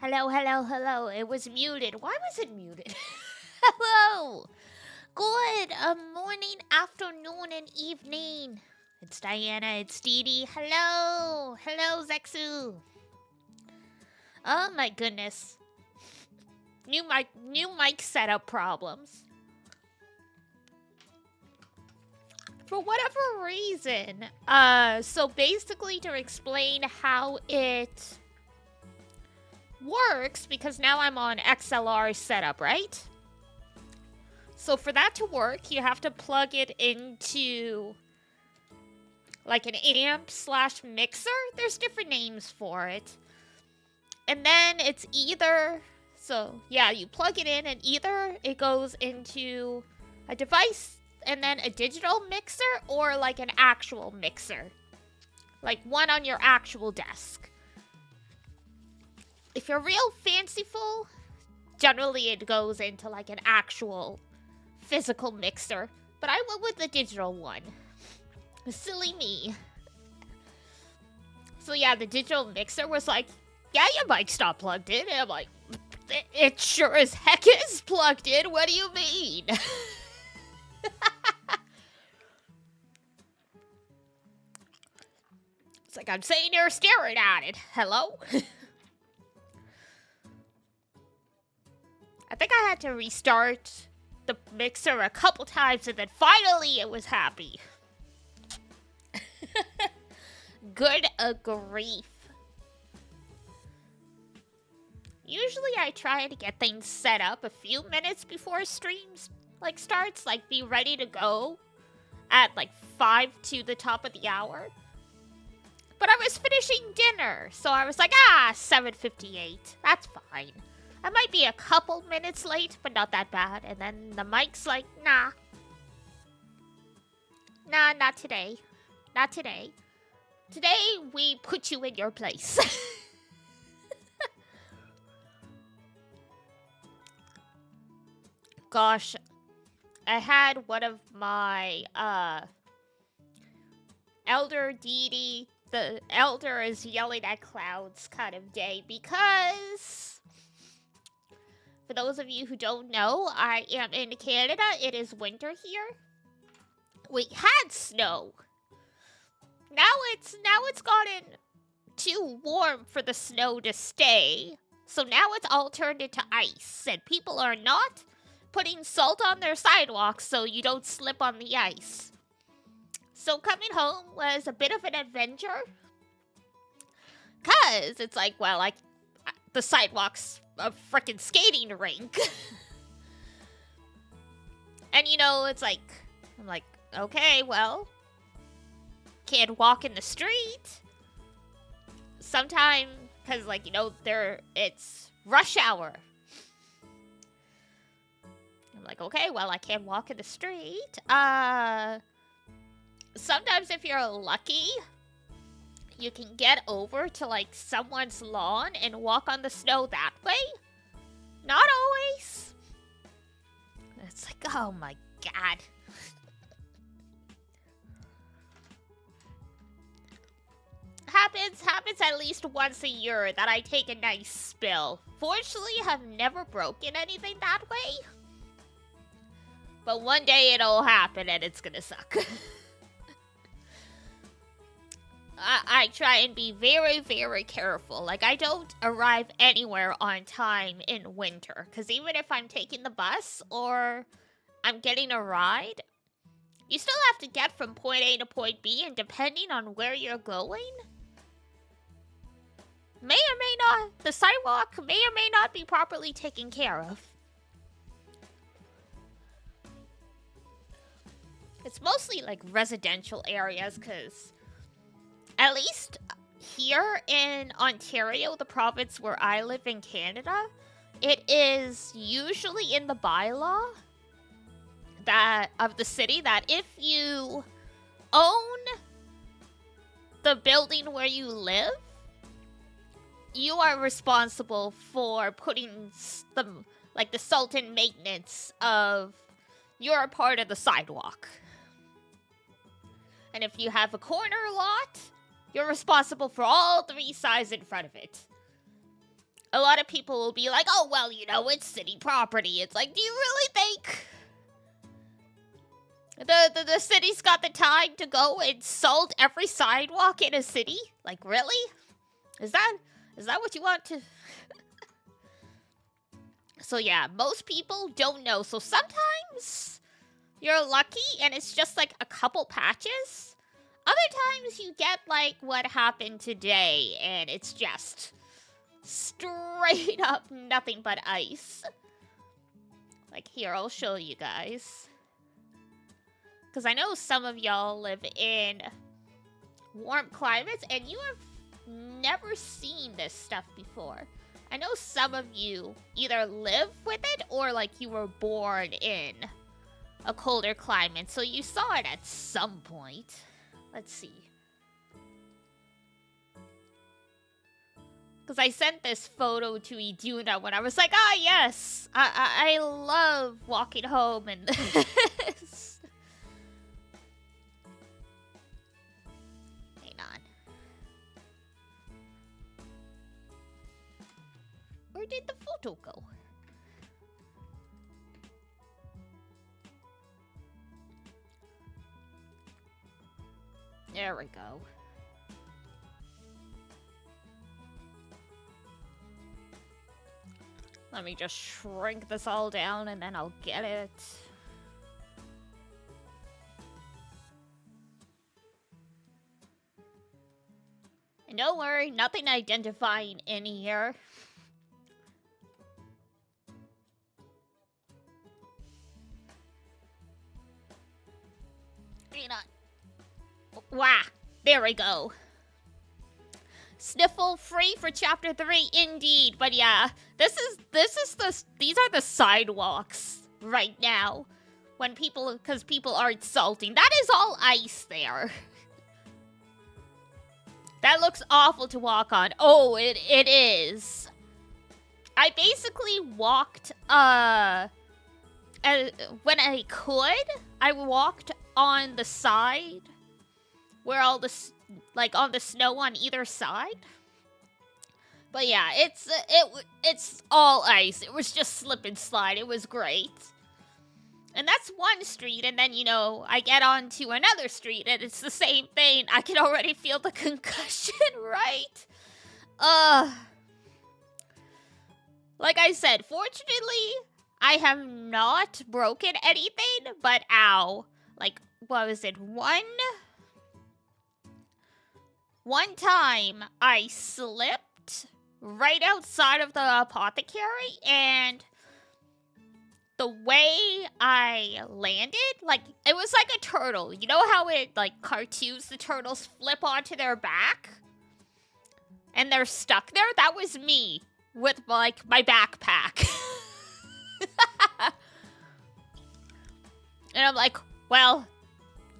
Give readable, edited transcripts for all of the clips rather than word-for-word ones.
Hello, hello, hello. It was muted. Why was it muted? Hello. Good morning, afternoon, and evening. It's Diana. It's Dee Dee. Hello. Hello, Zexu. Oh my goodness. New mic setup problems. For whatever reason. So basically to explain how it works, because now I'm on XLR setup, right? So for that to work, you have to plug it into like an amp / mixer. There's different names for it. And then it's either, so yeah, you plug it in and either it goes into a device and then a digital mixer or like an actual mixer. Like one on your actual desk. If you're real fanciful, generally it goes into like an actual physical mixer. But I went with the digital one. Silly me. So yeah, the digital mixer was like, yeah, your mic's not plugged in. And I'm like, it sure as heck is plugged in. What do you mean? It's like I'm sitting here staring at it. Hello? I think I had to restart the mixer a couple times and then finally it was happy. Good grief. Usually I try to get things set up a few minutes before streams starts, like be ready to go at like 5 to the top of the hour. But I was finishing dinner, so I was like, 7:58. That's fine. I might be a couple minutes late, but not that bad. And then the mic's like, nah. Nah, not today. Not today. Today, we put you in your place. Gosh, I had one of my, Elder Deity, the Elder is yelling at clouds kind of day, because for those of you who don't know, I am in Canada. It is winter here. We had snow. Now it's gotten too warm for the snow to stay. So now it's all turned into ice, and people are not putting salt on their sidewalks so you don't slip on the ice. So coming home was a bit of an adventure. 'Cause it's like, well, the sidewalk's a frickin' skating rink. And it's like, I'm like, okay, well, can't walk in the street. Sometime, because it's rush hour. I'm like, okay, well, I can't walk in the street. Sometimes if you're lucky, you can get over to someone's lawn and walk on the snow that way. Not always. It's like, oh my god. Happens at least once a year that I take a nice spill. Fortunately, I've never broken anything that way. But one day it'll happen and it's gonna suck. I try and be very, very careful. I don't arrive anywhere on time in winter. Because even if I'm taking the bus or I'm getting a ride, you still have to get from point A to point B, and depending on where you're going, the sidewalk may or may not be properly taken care of. It's mostly residential areas, because at least here in Ontario, the province where I live in Canada, it is usually in the bylaw of the city that if you own the building where you live, you are responsible for putting the salt and maintenance of your part of the sidewalk. And if you have a corner lot, you're responsible for all 3 sides in front of it. a lot of people will be like, oh, well, you know, it's city property. It's like, do you really think the city's got the time to go and salt every sidewalk in a city? Like, really? Is that what you want to... So yeah, most people don't know. So sometimes you're lucky and it's just like a couple patches. Other times you get like what happened today and it's just straight up nothing but ice. Like here, I'll show you guys. Because I know some of y'all live in warm climates and you have never seen this stuff before. I know some of you either live with it or like you were born in a colder climate, so you saw it at some point. Let's see. Because I sent this photo to Iduna when I was like, ah, yes, I love walking home and this. Hang on. Where did the photo go? There we go. Let me just shrink this all down and then I'll get it. And don't worry, nothing identifying in here. Wah! There we go. Sniffle free for chapter 3, indeed. But yeah, these are the sidewalks right now. When because people aren't salting. That is all ice there. That looks awful to walk on. Oh, it is. I basically walked, when I could, I walked on the side where all the, like, on the snow on either side. But yeah, it's all ice. It was just slip and slide. It was great. And that's one street, and then, you know, I get onto another street, and it's the same thing. I can already feel the concussion, right? Like I said, fortunately, I have not broken anything, but ow. Like, what was it? One time, I slipped right outside of the apothecary, and the way I landed, like, it was like a turtle. You know how it, like, cartoons, the turtles flip onto their back? And they're stuck there? That was me with, like, my backpack. And I'm like, well,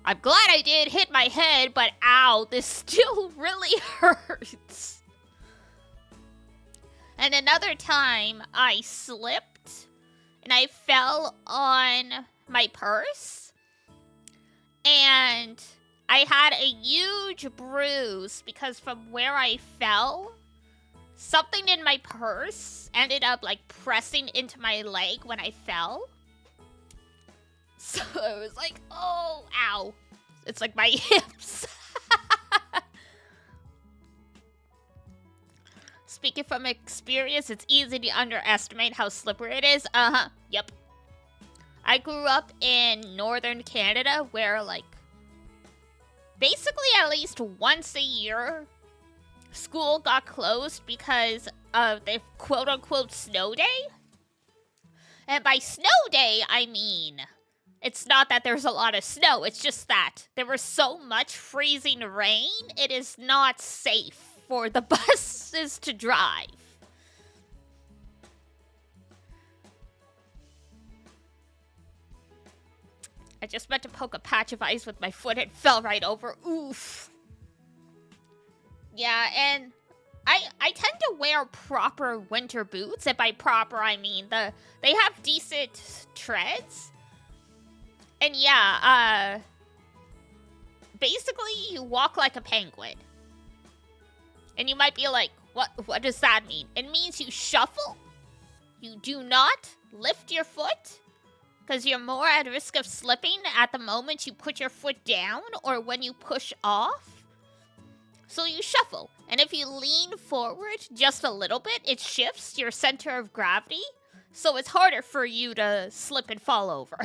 I'm glad I did hit my head, but ow, this still really hurts. And another time, I slipped, and I fell on my purse, and I had a huge bruise because from where I fell, something in my purse ended up, like, pressing into my leg when I fell. So it was like, oh, ow. It's like my hips. Speaking from experience, it's easy to underestimate how slippery it is. Yep. I grew up in northern Canada where, like, basically at least once a year, school got closed because of the quote-unquote snow day. And by snow day, I mean, it's not that there's a lot of snow, it's just that there was so much freezing rain, it is not safe for the buses to drive. I just meant to poke a patch of ice with my foot and fell right over. Oof. Yeah, and I tend to wear proper winter boots, and by proper I mean they have decent treads. And yeah, basically you walk like a penguin. And you might be like, What does that mean? It means you shuffle. You do not lift your foot, because you're more at risk of slipping at the moment you put your foot down or when you push off. So you shuffle. And if you lean forward just a little bit, it shifts your center of gravity. So it's harder for you to slip and fall over.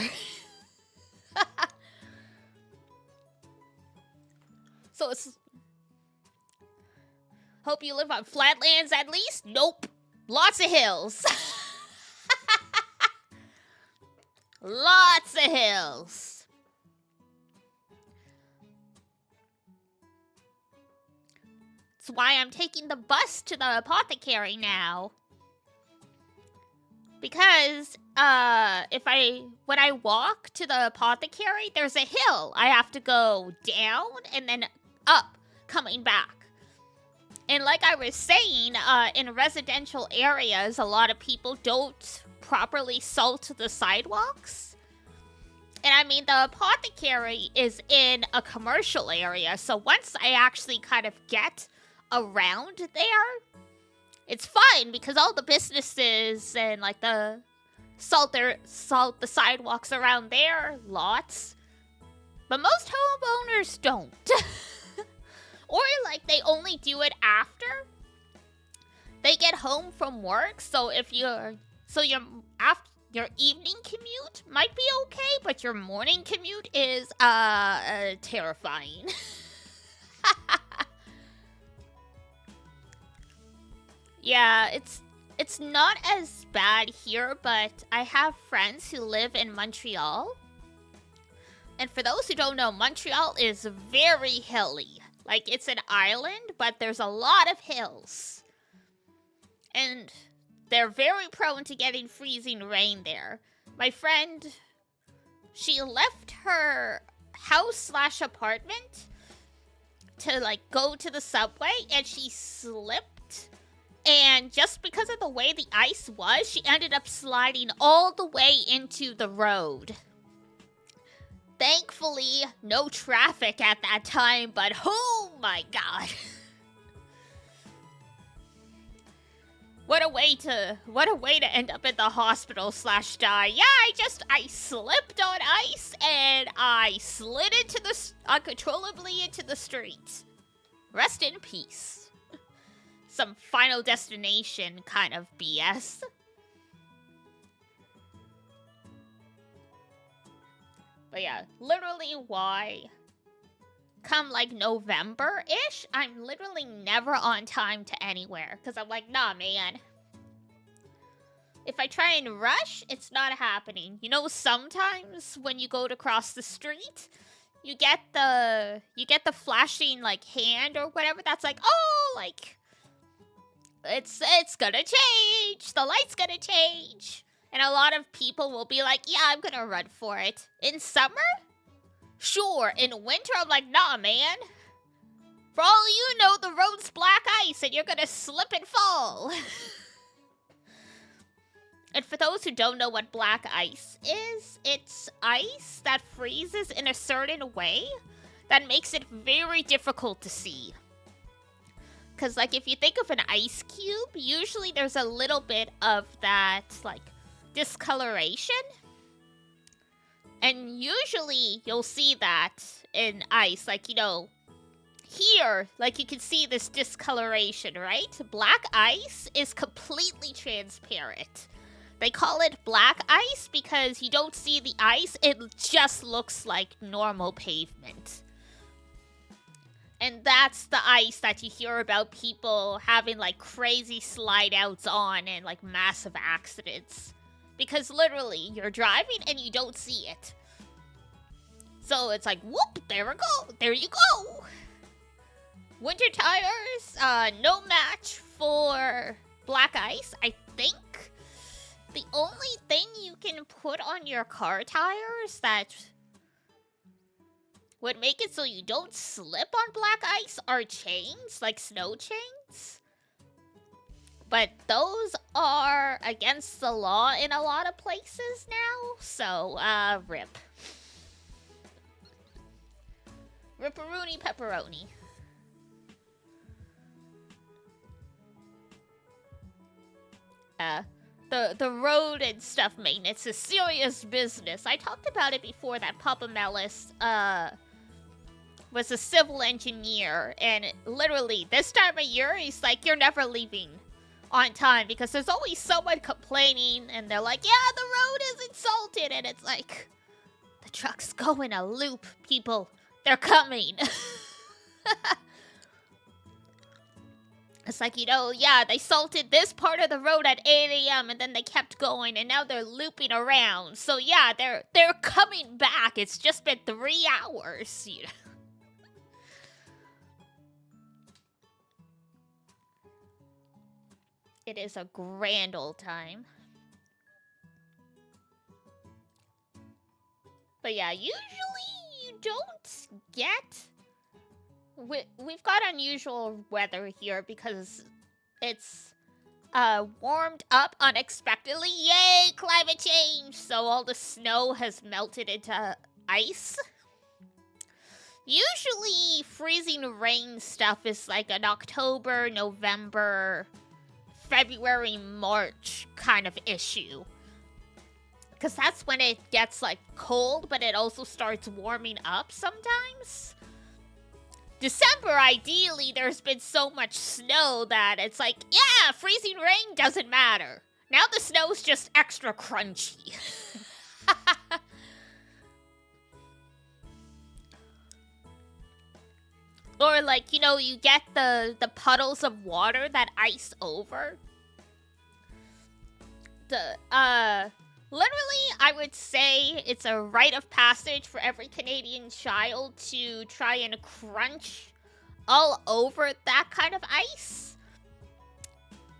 So it's... Hope you live on flatlands at least? Nope. Lots of hills. Lots of hills. That's why I'm taking the bus to the apothecary now. Because, when I walk to the apothecary, there's a hill. I have to go down and then up, coming back. And like I was saying, in residential areas, a lot of people don't properly salt the sidewalks. And I mean, the apothecary is in a commercial area, so once I actually kind of get around there, it's fine because all the businesses and like the salt the sidewalks around there, lots. But most homeowners don't. Or like they only do it after they get home from work. So if your evening commute might be okay, but your morning commute is terrifying. Yeah, it's not as bad here, but I have friends who live in Montreal. And for those who don't know, Montreal is very hilly. Like, it's an island, but there's a lot of hills. And they're very prone to getting freezing rain there. My friend, she left her house/apartment to, like, go to the subway, and she slipped. And just because of the way the ice was, she ended up sliding all the way into the road. Thankfully, no traffic at that time, but oh my god. What a way to end up in the hospital/die. Yeah, I slipped on ice and I slid uncontrollably into the street. Rest in peace. Some Final Destination kind of BS. But yeah, literally why come like November-ish, I'm literally never on time to anywhere. Because I'm like, nah, man. If I try and rush, it's not happening. You know, sometimes when you go to cross the street, you get the flashing like hand or whatever that's like, oh, like it's gonna change. The light's gonna change. And a lot of people will be like, yeah, I'm gonna run for it. In summer? Sure. In winter, I'm like, nah, man. For all you know, the road's black ice and you're gonna slip and fall. And for those who don't know what black ice is, it's ice that freezes in a certain way that makes it very difficult to see. Because, like, if you think of an ice cube, usually there's a little bit of that, like, discoloration. And usually you'll see that in ice, like, you know, here, like, you can see this discoloration, right? Black ice is completely transparent. They call it black ice because you don't see the ice, it just looks like normal pavement. And that's the ice that you hear about people having, like, crazy slide-outs on and, like, massive accidents. Because literally, you're driving and you don't see it. So it's like, whoop, there we go. There you go. Winter tires, no match for black ice. I think the only thing you can put on your car tires that would make it so you don't slip on black ice are chains, like snow chains. But those are against the law in a lot of places now, so, rip. Ripperoonie pepperoni. The road and stuff maintenance is serious business. I talked about it before that Papa Melis was a civil engineer, and literally this time of year he's like, you're never leaving on time because there's always someone complaining, and they're like, yeah, the road isn't salted, and it's like, the trucks go in a loop, people. They're coming. It's like, you know, yeah, they salted this part of the road at 8 a.m. and then they kept going, and now they're looping around. So yeah, they're coming back. It's just been 3 hours, you know. It is a grand old time. But yeah, usually you don't get... We've got unusual weather here because it's warmed up unexpectedly. Yay, climate change! So all the snow has melted into ice. Usually freezing rain stuff is like an October, November, February, March kind of issue. Because that's when it gets like cold, but it also starts warming up sometimes. December, ideally, there's been so much snow that it's like, yeah, freezing rain doesn't matter. Now the snow's just extra crunchy. Or like, you know, you get the puddles of water that ice over. Literally, I would say it's a rite of passage for every Canadian child to try and crunch all over that kind of ice.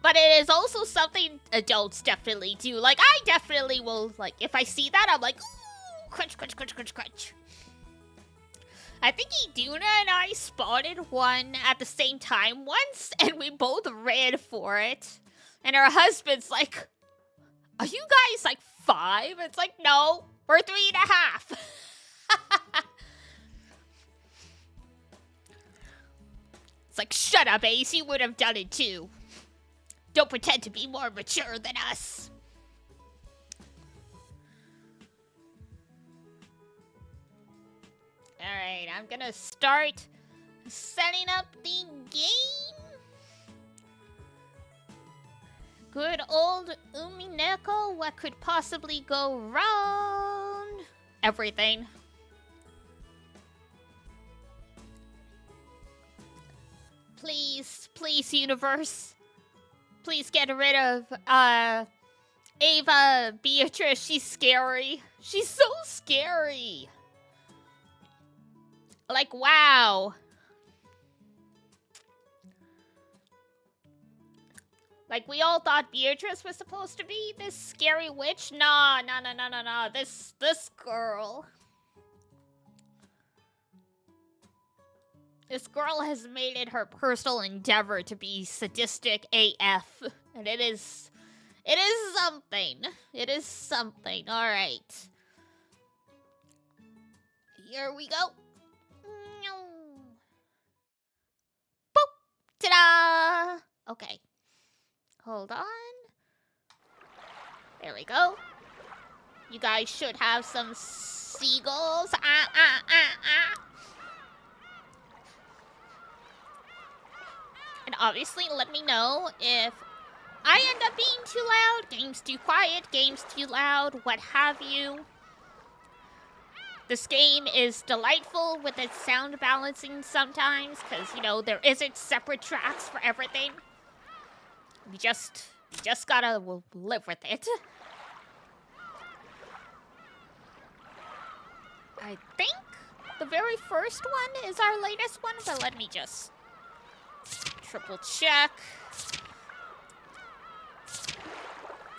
But it is also something adults definitely do. Like, I definitely will, like, if I see that, I'm like, ooh, crunch, crunch, crunch, crunch, crunch. I think Iduna and I spotted one at the same time once, and we both ran for it. And her husband's like, are you guys, like, 5? It's like, no, we're 3.5. It's like, shut up, Ace, you would have done it too. Don't pretend to be more mature than us. Alright, I'm gonna start setting up the game. Good old UMINEKO, what could possibly go wrong? Everything. Please, please, universe. Please get rid of, Ava Beatrice. She's scary. She's so scary. Like, wow. Like, we all thought Beatrice was supposed to be this scary witch. Nah. This girl. This girl has made it her personal endeavor to be sadistic AF. And it is something. It is something. Alright. Here we go. Boop! Ta-da! Okay. Hold on. There we go. You guys should have some seagulls. And obviously, let me know if I end up being too loud, game's too quiet, game's too loud, what have you. This game is delightful with its sound balancing sometimes, because, you know, there isn't separate tracks for everything. You just gotta live with it. I think the very first one is our latest one, but let me just triple check.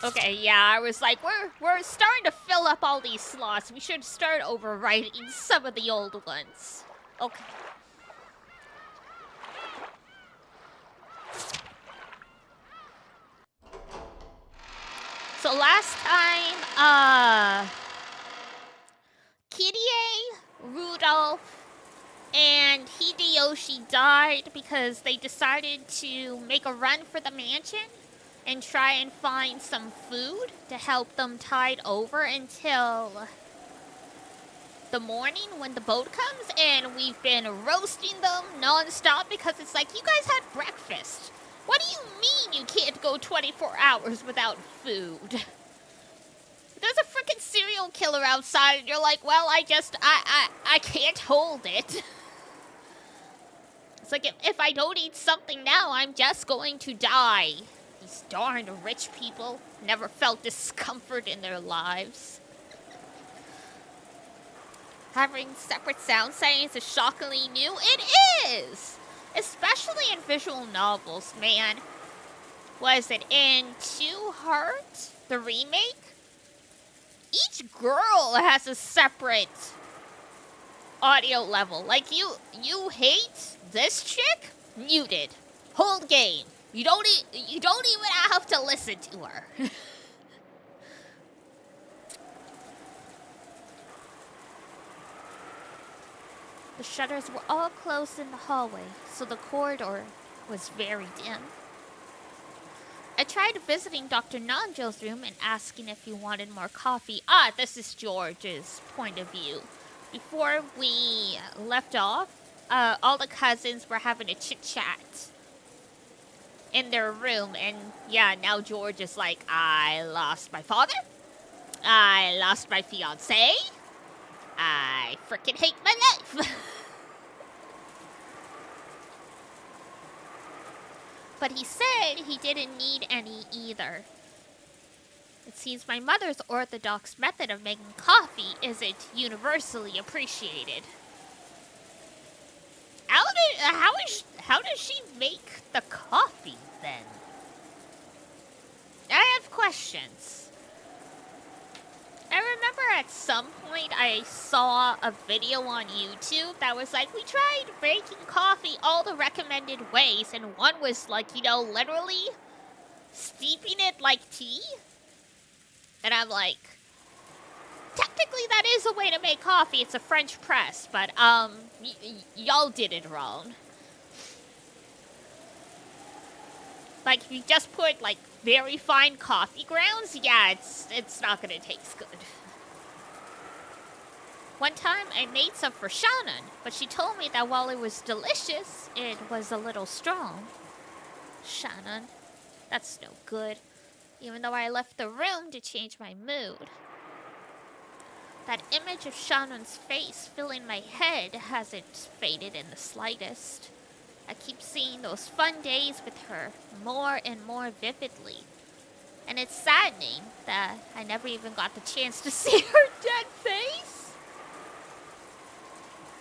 Okay, yeah, I was like, we're starting to fill up all these slots. We should start overwriting some of the old ones. Okay. So last time, Kirie, Rudolph, and Hideyoshi died because they decided to make a run for the mansion. and try and find some food to help them tide over until the morning when the boat comes, and we've been roasting them non-stop because it's like, you guys had breakfast. What do you mean you can't go 24 hours without food? There's a freaking serial killer outside, and you're like, well, I can't hold it. It's like, if I don't eat something now, I'm just going to die. These darn rich people never felt discomfort in their lives. Having separate sound settings is shockingly new. It is! Especially in visual novels, man. Was it in Two Heart, the remake? Each girl has a separate audio level. Like, you hate this chick? Muted. Hold game. You don't even have to listen to her. The shutters were all closed in the hallway, so the corridor was very dim. I tried visiting Dr. Nanjo's room and asking if he wanted more coffee. Ah, this is George's point of view. Before we left off, all the cousins were having a chit-chat in their room, and yeah, now George is like, I lost my father, I lost my fiancé, I freaking hate my life. But he said he didn't need any either. It seems my mother's orthodox method of making coffee isn't universally appreciated. How does she make the coffee, then? I have questions. I remember at some point I saw a video on YouTube that was like, we tried making coffee all the recommended ways, and one was like, literally steeping it like tea. And I'm like, technically that is a way to make coffee. It's a French press, but y'all did it wrong. Like, if you just put like very fine coffee grounds, yeah, it's not gonna taste good. One time I made some for Shannon, but she told me that while it was delicious, it was a little strong. Shannon, that's no good. Even though I left the room to change my mood. That image of Shannon's face filling my head hasn't faded in the slightest. I keep seeing those fun days with her more and more vividly. And it's saddening that I never even got the chance to see her dead face.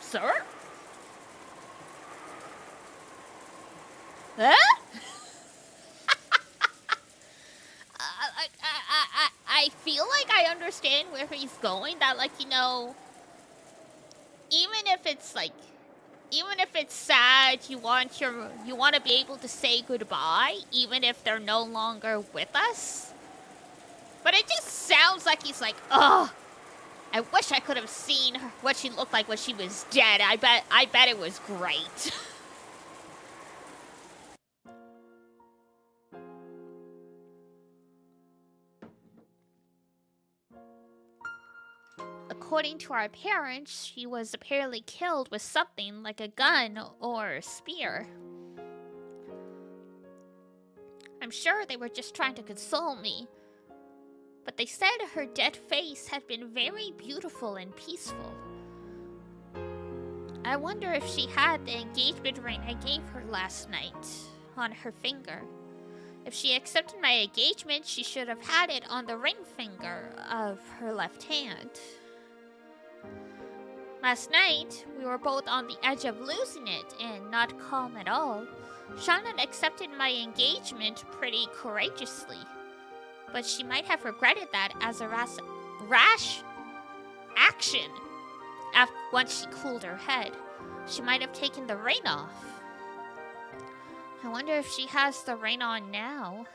Sir? Huh? I feel like I understand where he's going. That, like, even if it's sad, you want to be able to say goodbye, even if they're no longer with us. But it just sounds like he's like, ugh, I wish I could have seen what she looked like when she was dead. I bet it was great. According to our parents, she was apparently killed with something like a gun or a spear. I'm sure they were just trying to console me, but they said her dead face had been very beautiful and peaceful. I wonder if she had the engagement ring I gave her last night on her finger. If she accepted my engagement, she should have had it on the ring finger of her left hand. Last night, we were both on the edge of losing it and not calm at all. Shannon accepted my engagement pretty courageously, but she might have regretted that as a rash action. Once she cooled her head, she might have taken the ring off. I wonder if she has the ring on now.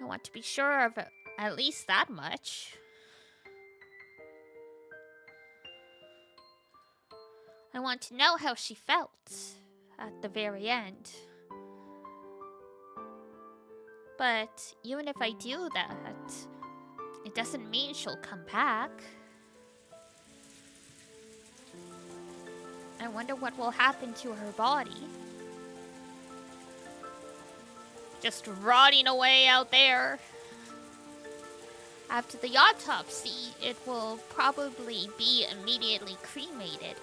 I want to be sure of at least that much. I want to know how she felt at the very end. But even if I do that, it doesn't mean she'll come back. I wonder what will happen to her body. Just rotting away out there. After the autopsy, it will probably be immediately cremated.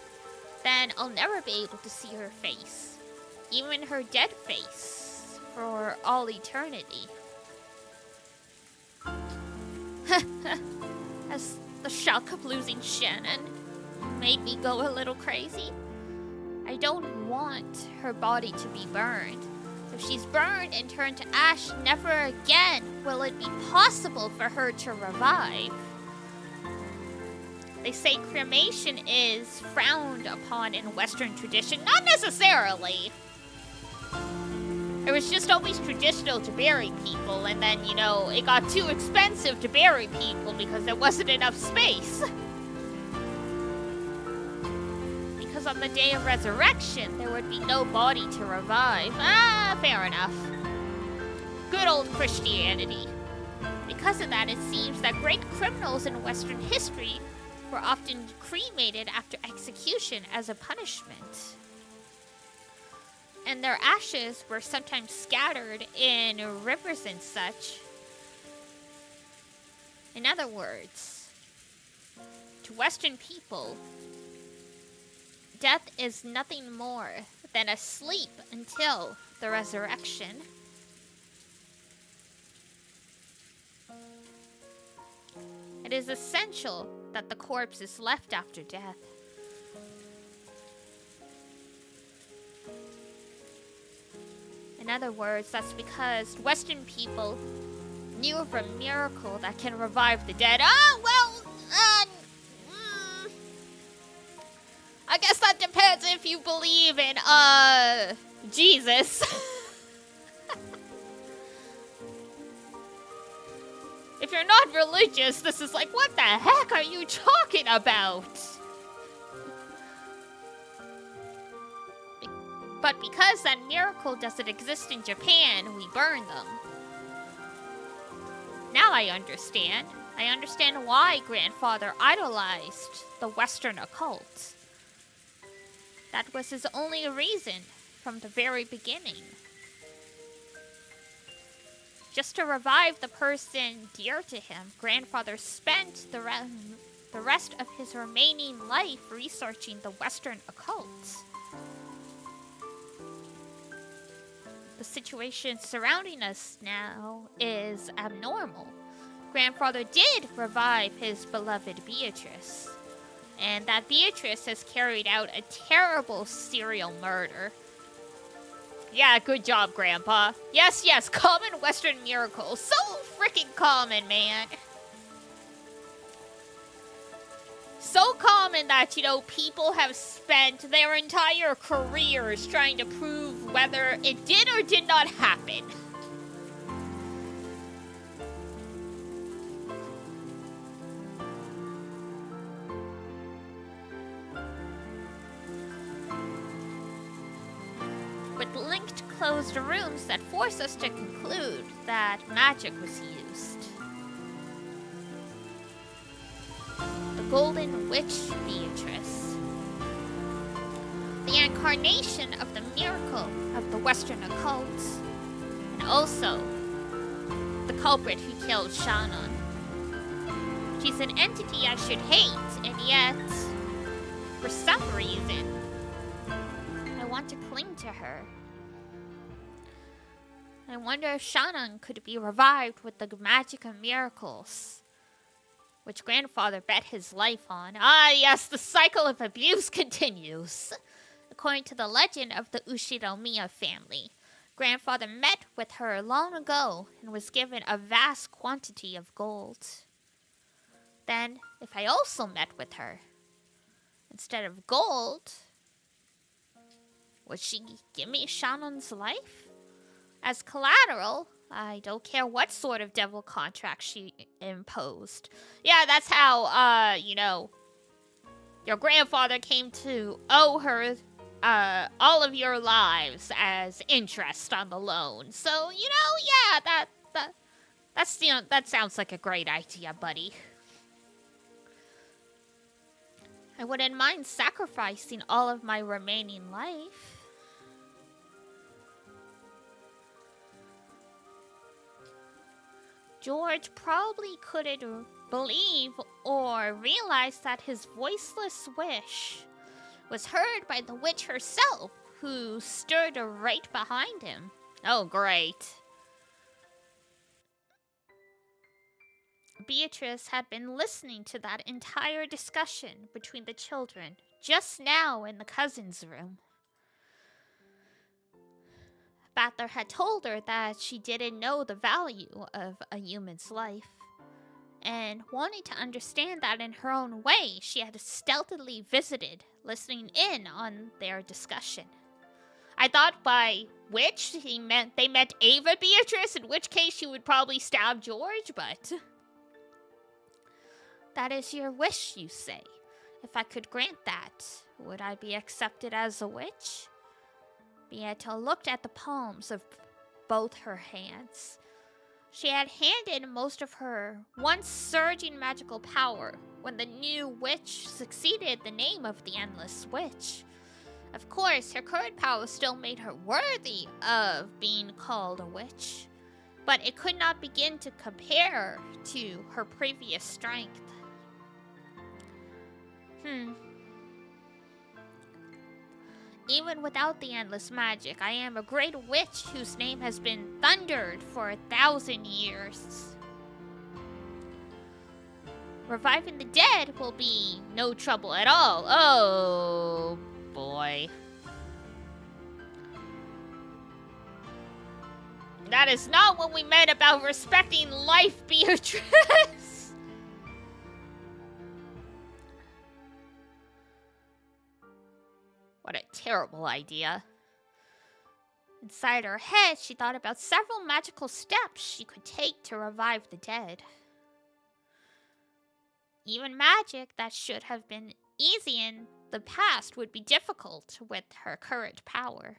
Then I'll never be able to see her face. Even her dead face. For all eternity. As the shock of losing Shannon made me go a little crazy. I don't want her body to be burned. If she's burned and turned to ash, never again will it be possible for her to revive. They say cremation is frowned upon in Western tradition. Not necessarily. It was just always traditional to bury people, and then, you know, it got too expensive to bury people because there wasn't enough space. Because on the day of resurrection, there would be no body to revive. Ah, fair enough. Good old Christianity. Because of that, it seems that great criminals in Western history were often cremated after execution as a punishment. And their ashes were sometimes scattered in rivers and such. In other words, to Western people, death is nothing more than a sleep until the resurrection. It is essential that the corpse is left after death. In other words, that's because Western people knew of a miracle that can revive the dead. I guess that depends if you believe in, Jesus. If you're not religious, this is like, what the heck are you talking about? But because that miracle doesn't exist in Japan, we burn them. Now I understand. I understand why Grandfather idolized the Western occult. That was his only reason from the very beginning. Just to revive the person dear to him, Grandfather spent the rest of his remaining life researching the Western occult. The situation surrounding us now is abnormal. Grandfather did revive his beloved Beatrice. And that Beatrice has carried out a terrible serial murder. Yeah, good job, Grandpa. Yes, common Western miracles. So freaking common, man. So common that, you know, people have spent their entire careers trying to prove whether it did or did not happen. With linked closed rooms that force us to conclude that magic was used. The Golden Witch Beatrice. The incarnation of the miracle of the Western occult. And also, the culprit who killed Shannon. She's an entity I should hate, and yet, for some reason, I want to cling to her. I wonder if Shannon could be revived with the magic of miracles, which Grandfather bet his life on. Ah, yes, the cycle of abuse continues. According to the legend of the Ushinomiya family, Grandfather met with her long ago and was given a vast quantity of gold. Then, if I also met with her, instead of gold, would she give me Shannon's life? As collateral, I don't care what sort of devil contract she imposed. Yeah, that's how, you know, your grandfather came to owe her all of your lives as interest on the loan. So, you know, yeah, that sounds like a great idea, buddy. I wouldn't mind sacrificing all of my remaining life. George probably couldn't believe or realize that his voiceless wish was heard by the witch herself, who stood right behind him. Oh, great. Beatrice had been listening to that entire discussion between the children just now in the cousin's room. Battler had told her that she didn't know the value of a human's life, and wanting to understand that in her own way, she had stealthily visited, listening in on their discussion. I thought by witch they meant Ava Beatrice, in which case she would probably stab George, but... That is your wish, you say. If I could grant that, would I be accepted as a witch? Beato looked at the palms of both her hands. She had handed most of her once surging magical power when the new witch succeeded the name of the Endless Witch. Of course, her current power still made her worthy of being called a witch, but it could not begin to compare to her previous strength. Even without the endless magic, I am a great witch whose name has been thundered for 1,000 years. Reviving the dead will be no trouble at all. Oh, boy. That is not what we meant about respecting life, Beatrice. What a terrible idea. Inside her head, she thought about several magical steps she could take to revive the dead. Even magic that should have been easy in the past would be difficult with her current power.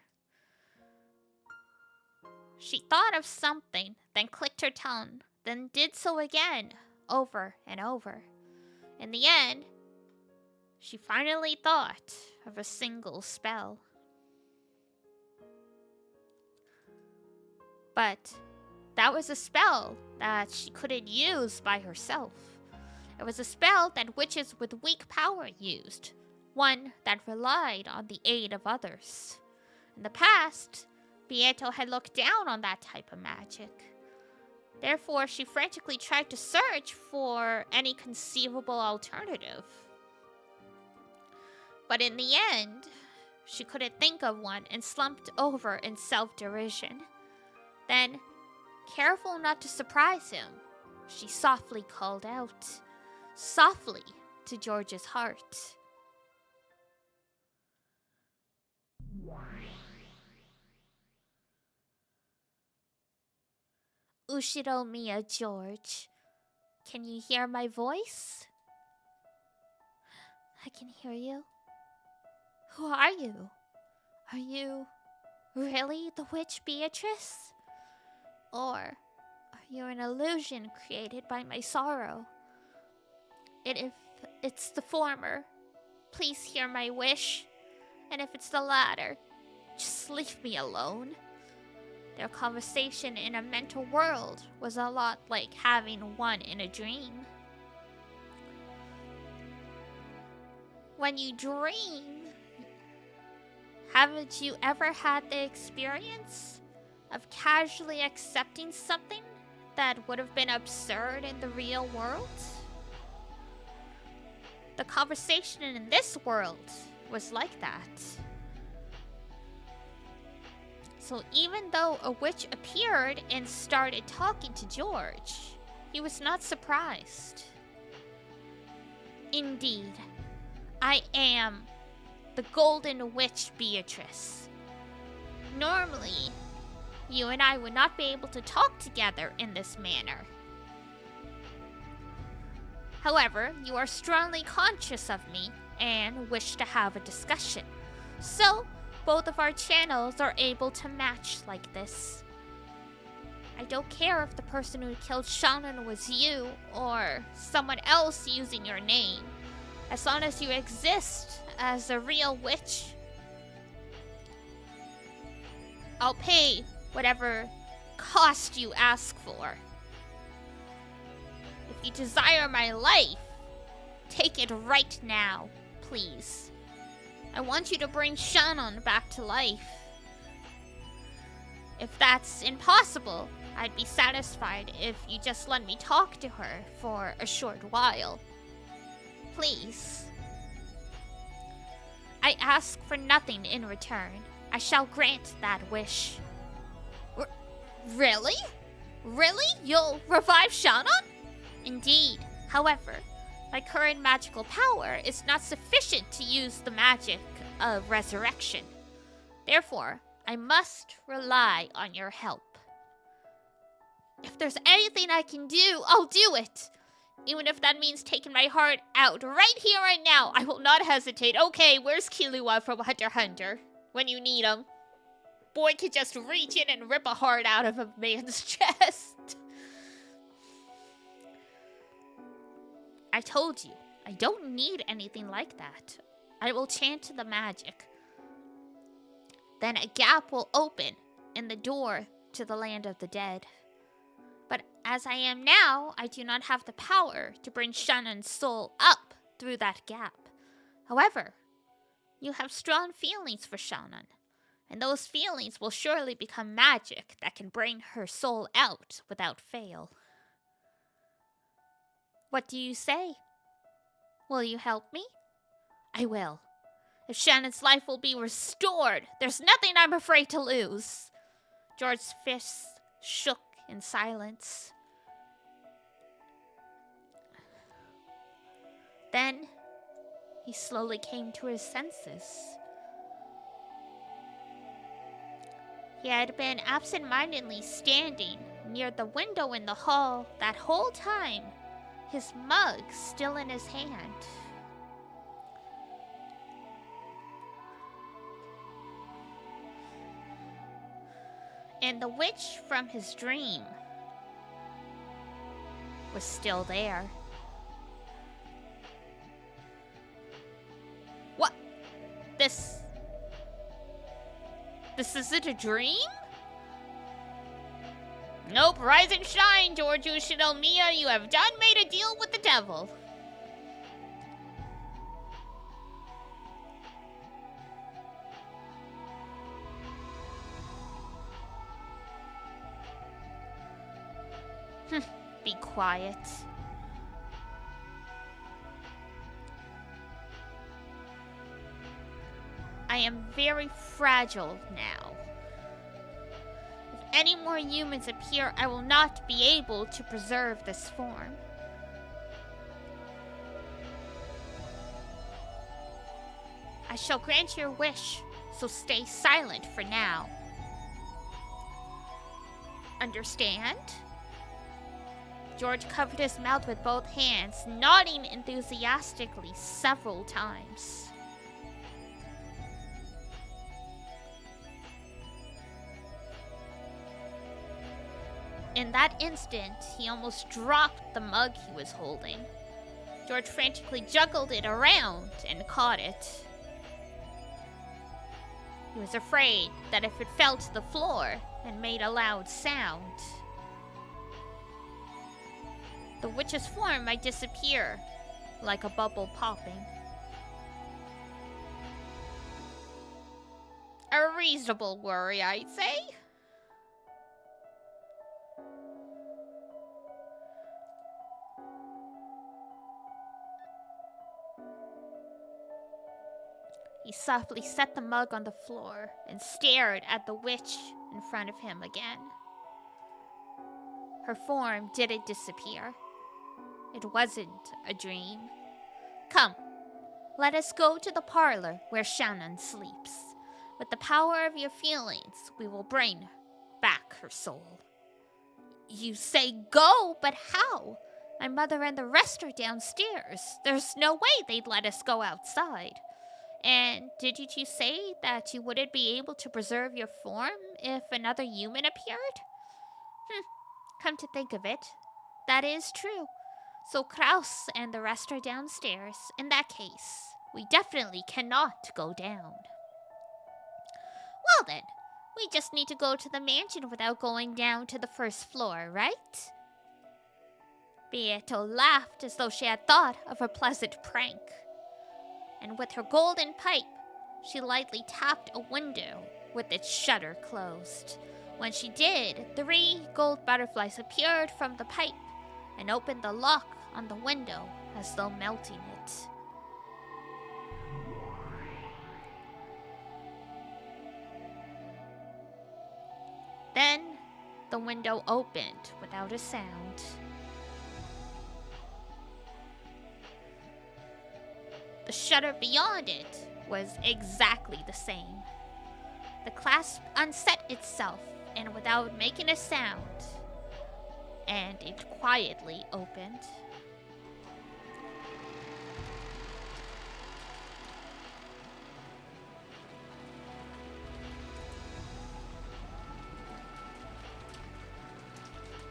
She thought of something, then clicked her tongue, then did so again, over and over. In the end, she finally thought of a single spell. But that was a spell that she couldn't use by herself. It was a spell that witches with weak power used, one that relied on the aid of others. In the past, Beato had looked down on that type of magic. Therefore, she frantically tried to search for any conceivable alternative. But in the end, she couldn't think of one and slumped over in self-derision. Then, careful not to surprise him, she softly called out, softly to George's heart. Ushiro Miya, George. Can you hear my voice? I can hear you. Who are you? Are you really the witch Beatrice? Or are you an illusion created by my sorrow? If it's the former, please hear my wish. And if it's the latter, just leave me alone. Their conversation in a mental world was a lot like having one in a dream. When you dream, haven't you ever had the experience of casually accepting something that would have been absurd in the real world? The conversation in this world was like that. So even though a witch appeared and started talking to George, he was not surprised. Indeed, I am the Golden Witch Beatrice. Normally, you and I would not be able to talk together in this manner. However, you are strongly conscious of me and wish to have a discussion. So, both of our channels are able to match like this. I don't care if the person who killed Shannon was you or someone else using your name. As long as you exist as a real witch, I'll pay whatever cost you ask for. If you desire my life, take it right now, please. I want you to bring Shannon back to life. If that's impossible, I'd be satisfied if you just let me talk to her for a short while. Please. I ask for nothing in return. I shall grant that wish. Really? Really? You'll revive Shannon? Indeed. However, my current magical power is not sufficient to use the magic of resurrection. Therefore, I must rely on your help. If there's anything I can do, I'll do it. Even if that means taking my heart out right here, right now, I will not hesitate. Okay, where's Killua from Hunter x Hunter? When you need him. Boy could just reach in and rip a heart out of a man's chest. I told you, I don't need anything like that. I will chant the magic. Then a gap will open in the door to the land of the dead. But as I am now, I do not have the power to bring Shannon's soul up through that gap. However, you have strong feelings for Shannon, and those feelings will surely become magic that can bring her soul out without fail. What do you say? Will you help me? I will. If Shannon's life will be restored, there's nothing I'm afraid to lose. George's fists shook in silence. Then, he slowly came to his senses. He had been absent-mindedly standing near the window in the hall that whole time, his mug still in his hand. And the witch from his dream was still there. What? This isn't a dream? Nope, rise and shine, George Ushinomiya. You have done made a deal with the devil. Be quiet. I am very fragile now. If any more humans appear, I will not be able to preserve this form. I shall grant your wish, so stay silent for now. Understand? George covered his mouth with both hands, nodding enthusiastically several times. In that instant, he almost dropped the mug he was holding. George frantically juggled it around and caught it. He was afraid that if it fell to the floor and made a loud sound, the witch's form might disappear like a bubble popping. A reasonable worry, I'd say. He softly set the mug on the floor and stared at the witch in front of him again. Her form didn't disappear. It wasn't a dream. Come, let us go to the parlor where Shannon sleeps. With the power of your feelings, we will bring back her soul. You say go, but how? My mother and the rest are downstairs. There's no way they'd let us go outside. And didn't you say that you wouldn't be able to preserve your form if another human appeared? Come to think of it, that is true. So Kraus and the rest are downstairs. In that case, we definitely cannot go down. Well then, we just need to go to the mansion without going down to the first floor, right? Beato laughed as though she had thought of a pleasant prank. And with her golden pipe, she lightly tapped a window with its shutter closed. When she did, 3 gold butterflies appeared from the pipe and opened the lock on the window as though melting it. Then, the window opened without a sound. The shutter beyond it was exactly the same. The clasp unset itself, and without making a sound, and it quietly opened.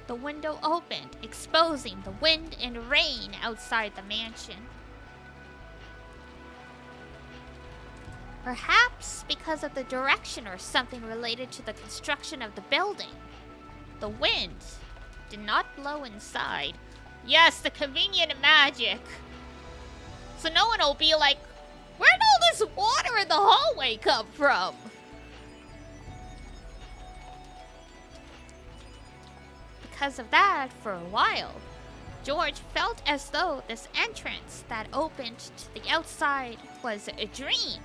The window opened, exposing the wind and rain outside the mansion. Perhaps because of the direction or something related to the construction of the building, the wind did not blow inside. Yes, the convenient magic. So no one will be like, where'd all this water in the hallway come from? Because of that, for a while, George felt as though this entrance that opened to the outside was a dream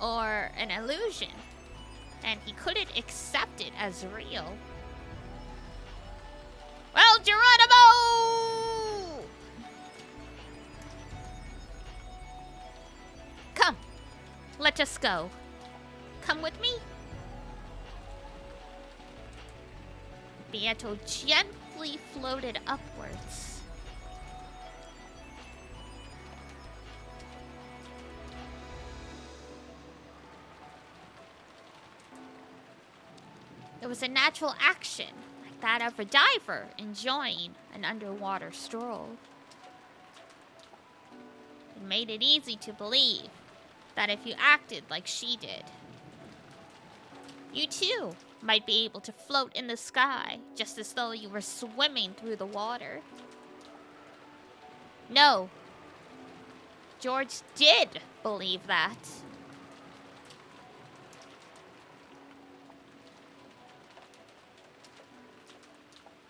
or an illusion, and he couldn't accept it as real. Well, Geronimo! Come, let us go. Come with me. Beato gently floated upwards. It was a natural action, like that of a diver enjoying an underwater stroll. It made it easy to believe that if you acted like she did, you too might be able to float in the sky, just as though you were swimming through the water. No, George did believe that.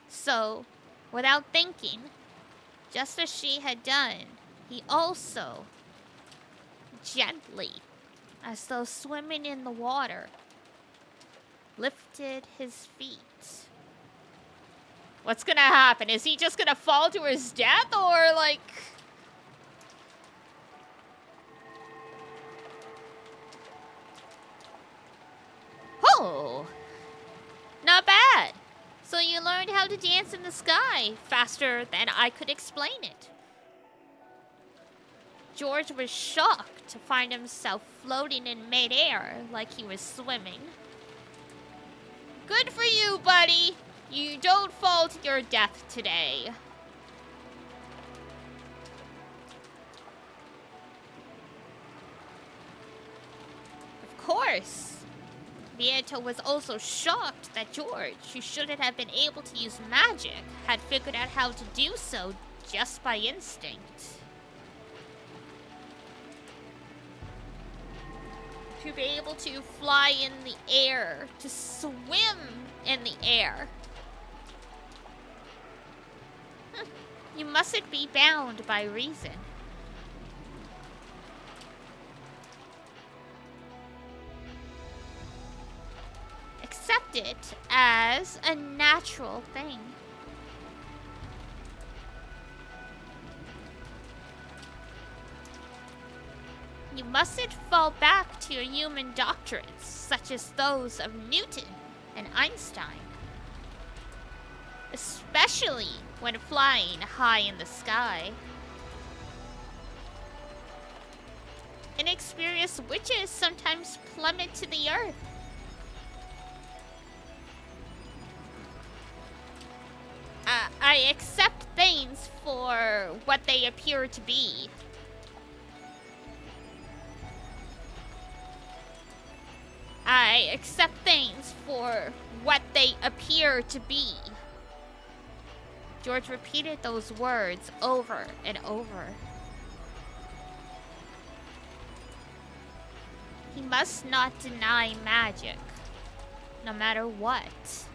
So, without thinking, just as she had done, he also gently, as though swimming in the water, lifted his feet. What's gonna happen? Is he just gonna fall to his death, or like... Oh! Not bad! So you learned how to dance in the sky faster than I could explain it. George was shocked to find himself floating in midair like he was swimming. Good for you, buddy! You don't fall to your death today. Of course, Beato was also shocked that George, who shouldn't have been able to use magic, had figured out how to do so just by instinct. To be able to fly in the air, to swim in the air. You mustn't be bound by reason. Accept it as a natural thing. You mustn't fall back to your human doctrines, such as those of Newton and Einstein. Especially when flying high in the sky. Inexperienced witches sometimes plummet to the earth. I accept things for what they appear to be. I accept things for what they appear to be. George repeated those words over and over. He must not deny magic, no matter what.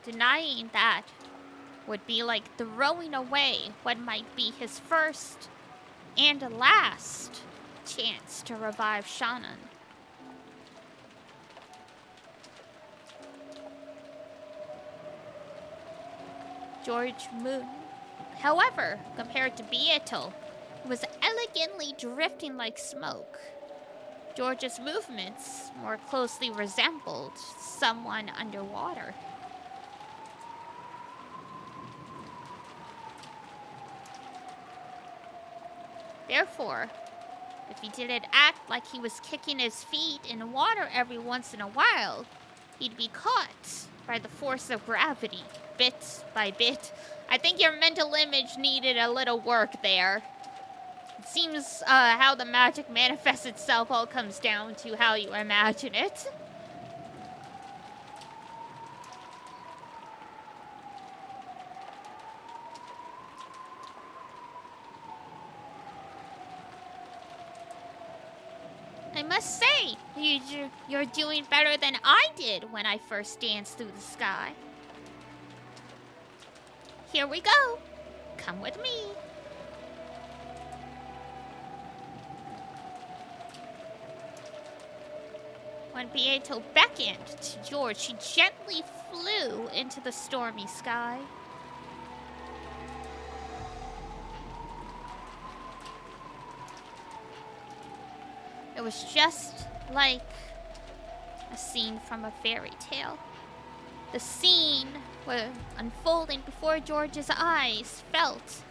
Denying that would be like throwing away what might be his first and last chance to revive Shannon. George moved. However, compared to Beato, who was elegantly drifting like smoke, George's movements more closely resembled someone underwater. Therefore, if he didn't act like he was kicking his feet in water every once in a while, he'd be caught by the force of gravity, bit by bit. I think your mental image needed a little work there. It seems how the magic manifests itself all comes down to how you imagine it. I must say, you're doing better than I did when I first danced through the sky. Here we go. Come with me. When Beato beckoned to George, she gently flew into the stormy sky. It was just like a scene from a fairy tale. The scene unfolding before George's eyes felt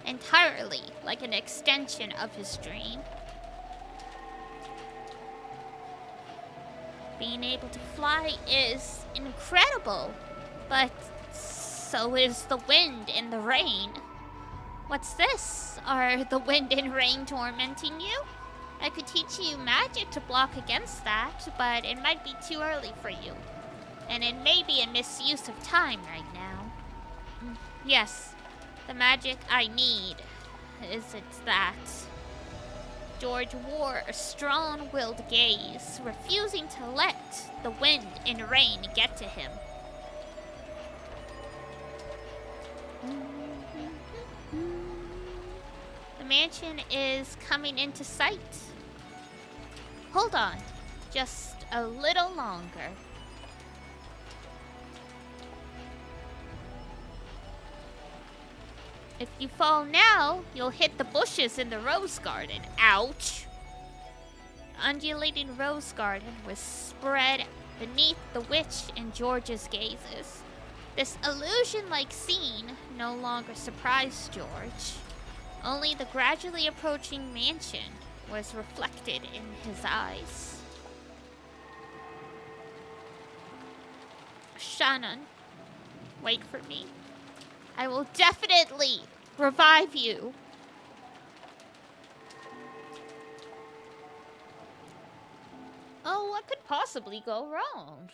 entirely like an extension of his dream. Being able to fly is incredible, but so is the wind and the rain. What's this? Are the wind and rain tormenting you? I could teach you magic to block against that, but it might be too early for you. And it may be a misuse of time right now. Yes, the magic I need is it that. George wore a strong-willed gaze, refusing to let the wind and rain get to him. The mansion is coming into sight. Hold on, just a little longer. If you fall now, you'll hit the bushes in the rose garden. Ouch! The undulating rose garden was spread beneath the witch and George's gazes. This illusion-like scene no longer surprised George. Only the gradually approaching mansion was reflected in his eyes. Shannon, wait for me. I will definitely revive you. Oh, what could possibly go wrong?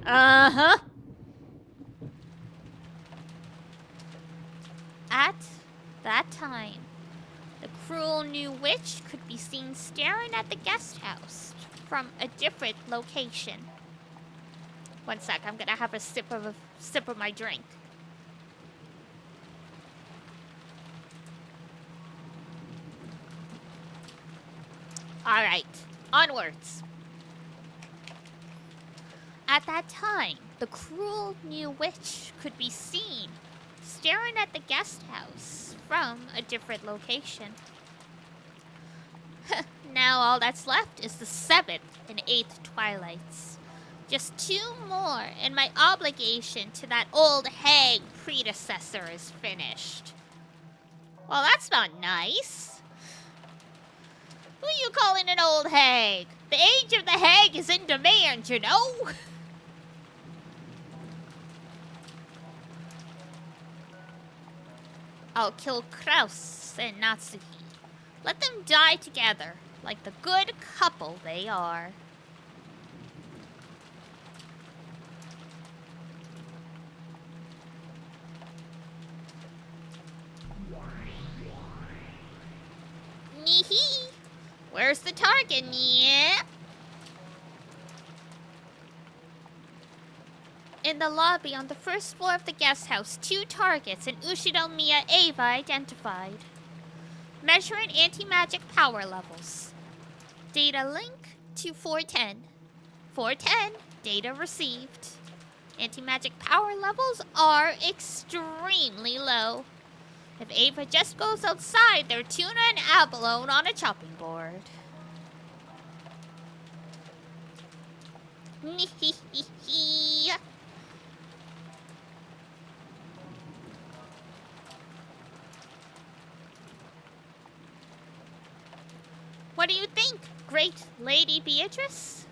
Uh-huh. At that time, the cruel new witch could be seen staring at the guest house from a different location. One sec, I'm gonna have a sip of my drink. All right, onwards. At that time, the cruel new witch could be seen staring at the guest house from a different location. Now all that's left is the 7th and 8th twilights. Just 2 more, and my obligation to that old hag predecessor is finished. Well, that's not nice. Who you calling an old hag? The age of the hag is in demand, you know? I'll kill Kraus and Natsuki. Let them die together, like the good couple they are. Neehee! Where's the target, yeah? In the lobby on the first floor of the guest house, 2 targets and Ushido Miya Ava identified. Measuring anti-magic power levels. Data link to 410. 410, data received. Anti-magic power levels are extremely low. If Ava just goes outside, they're tuna and abalone on a chopping board. What do you think, great Lady Beatrice?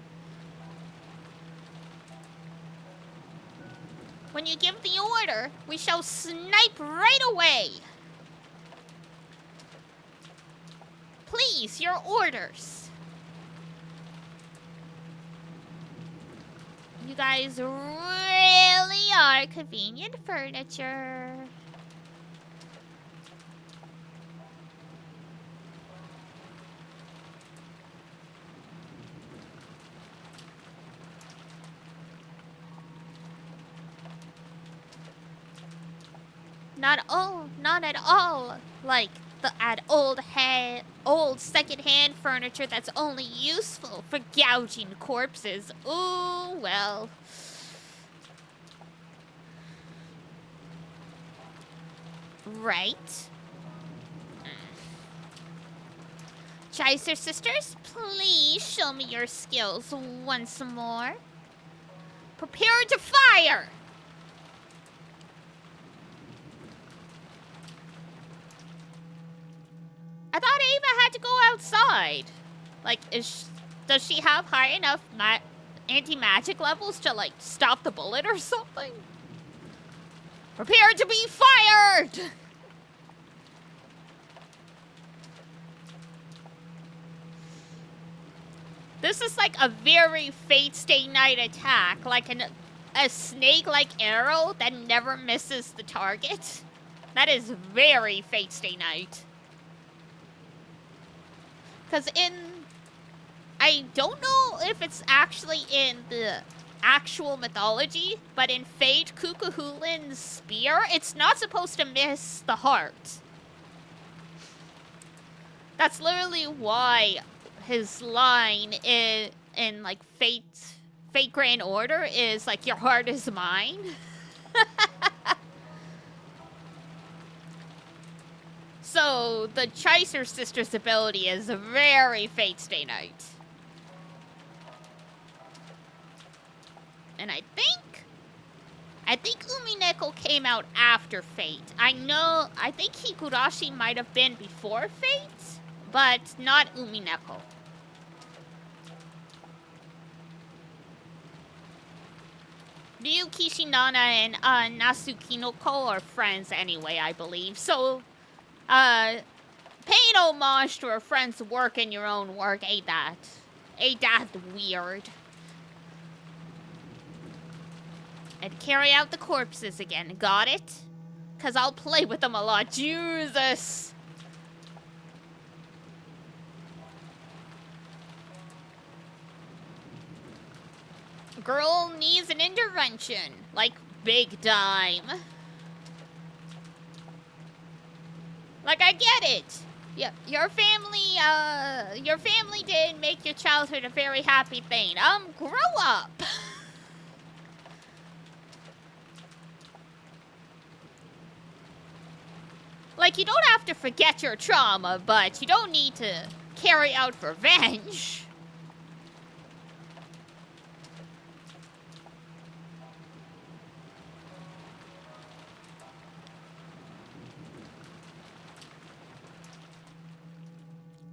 When you give the order, we shall snipe right away. Please, your orders. You guys really are convenient furniture. Not at all like the old secondhand furniture that's only useful for gouging corpses. Ooh, well. Right. Chiser sisters, please show me your skills once more. Prepare to fire! I thought Ava had to go outside. Like, does she have high enough anti-magic levels to, like, stop the bullet or something? Prepare to be fired! This is like a very Fate Stay Night attack. Like a snake-like arrow that never misses the target. That is very Fate Stay Night. Because I don't know if it's actually in the actual mythology, but in Fate, Kukuhulin's spear, it's not supposed to miss the heart. That's literally why his line in like Fate Grand Order is like, your heart is mine. So, the Chiser Sisters' ability is very Fate Stay Night. And I think UMINEKO came out after Fate. I think Higurashi might have been before Fate, but not UMINEKO. Ryu Kishinana and Nasukinoko are friends anyway, I believe. So, paying homage to a friend's work in your own work, ain't that weird? And carry out the corpses again, got it? 'Cause I'll play with them a lot, Jesus! Girl needs an intervention, like big time. Like, I get it. Yeah, your family didn't make your childhood a very happy thing. Grow up. Like, you don't have to forget your trauma, but you don't need to carry out revenge.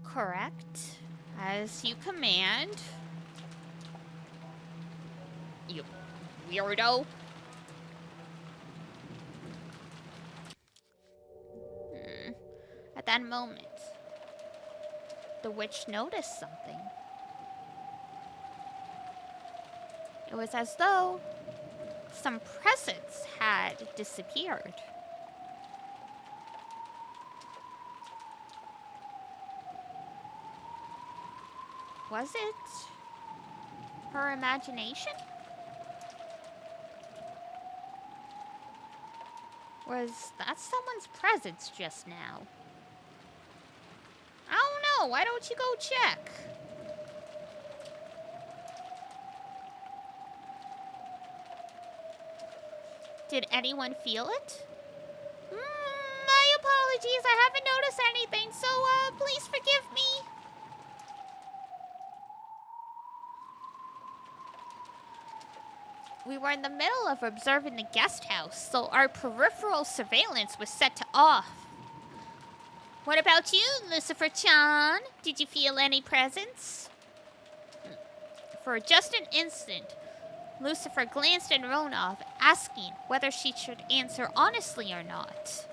Correct. As you command. You weirdo. At that moment, the witch noticed something. It was as though some presents had disappeared. Was it her imagination? Was that someone's presence just now? I don't know. Why don't you go check? Did anyone feel it? My apologies. I haven't noticed anything, so please forgive me. We were in the middle of observing the guest house, so our peripheral surveillance was set to off. What about you, Lucifer-chan? Did you feel any presence? For just an instant, Lucifer glanced at Ronov, asking whether she should answer honestly or not.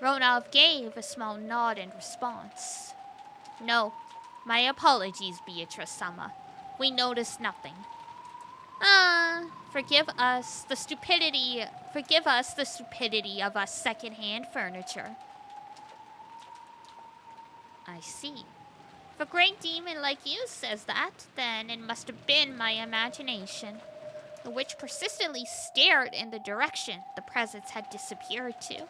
Ronov gave a small nod in response. No, my apologies, Beatrice-sama. We noticed nothing. Forgive us the stupidity of us second-hand furniture. I see. If a great demon like you says that, then it must have been my imagination. The witch persistently stared in the direction the presents had disappeared to.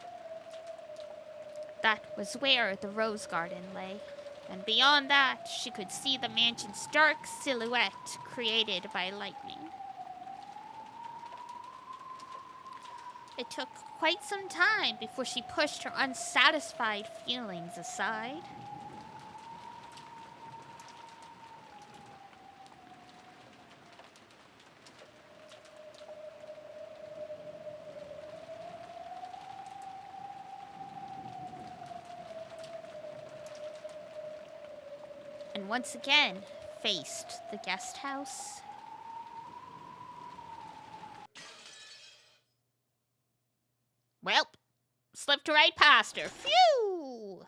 That was where the rose garden lay, and beyond that, she could see the mansion's dark silhouette created by lightning. It took quite some time before she pushed her unsatisfied feelings aside. And once again faced the guest house. Well, slipped right past her. Phew!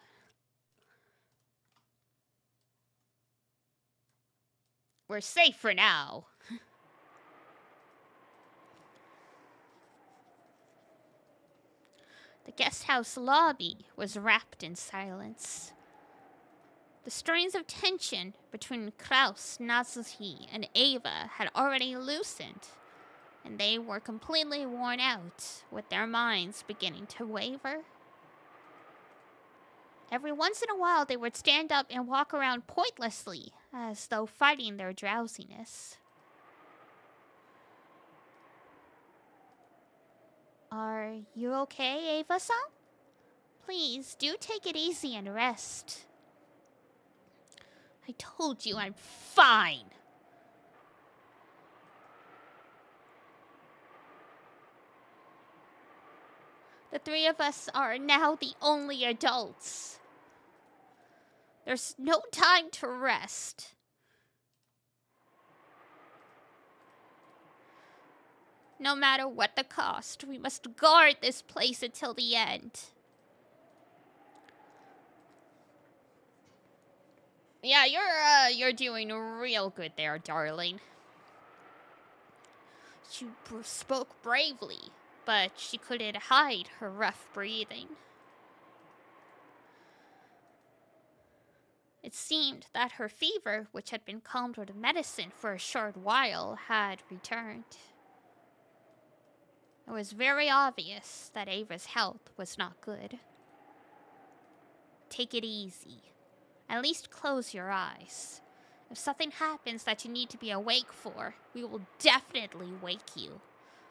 We're safe for now. The guest house lobby was wrapped in silence. The strains of tension between Kraus, Natsuki, and Ava had already loosened, and they were completely worn out, with their minds beginning to waver. Every once in a while, they would stand up and walk around pointlessly, as though fighting their drowsiness. Are you okay, Ava-san? Please, do take it easy and rest. I told you I'm fine. The three of us are now the only adults. There's no time to rest. No matter what the cost, we must guard this place until the end. Yeah, you're doing real good there, darling. She spoke bravely, but she couldn't hide her rough breathing. It seemed that her fever, which had been calmed with medicine for a short while, had returned. It was very obvious that Ava's health was not good. Take it easy. At least close your eyes. If something happens that you need to be awake for, we will definitely wake you.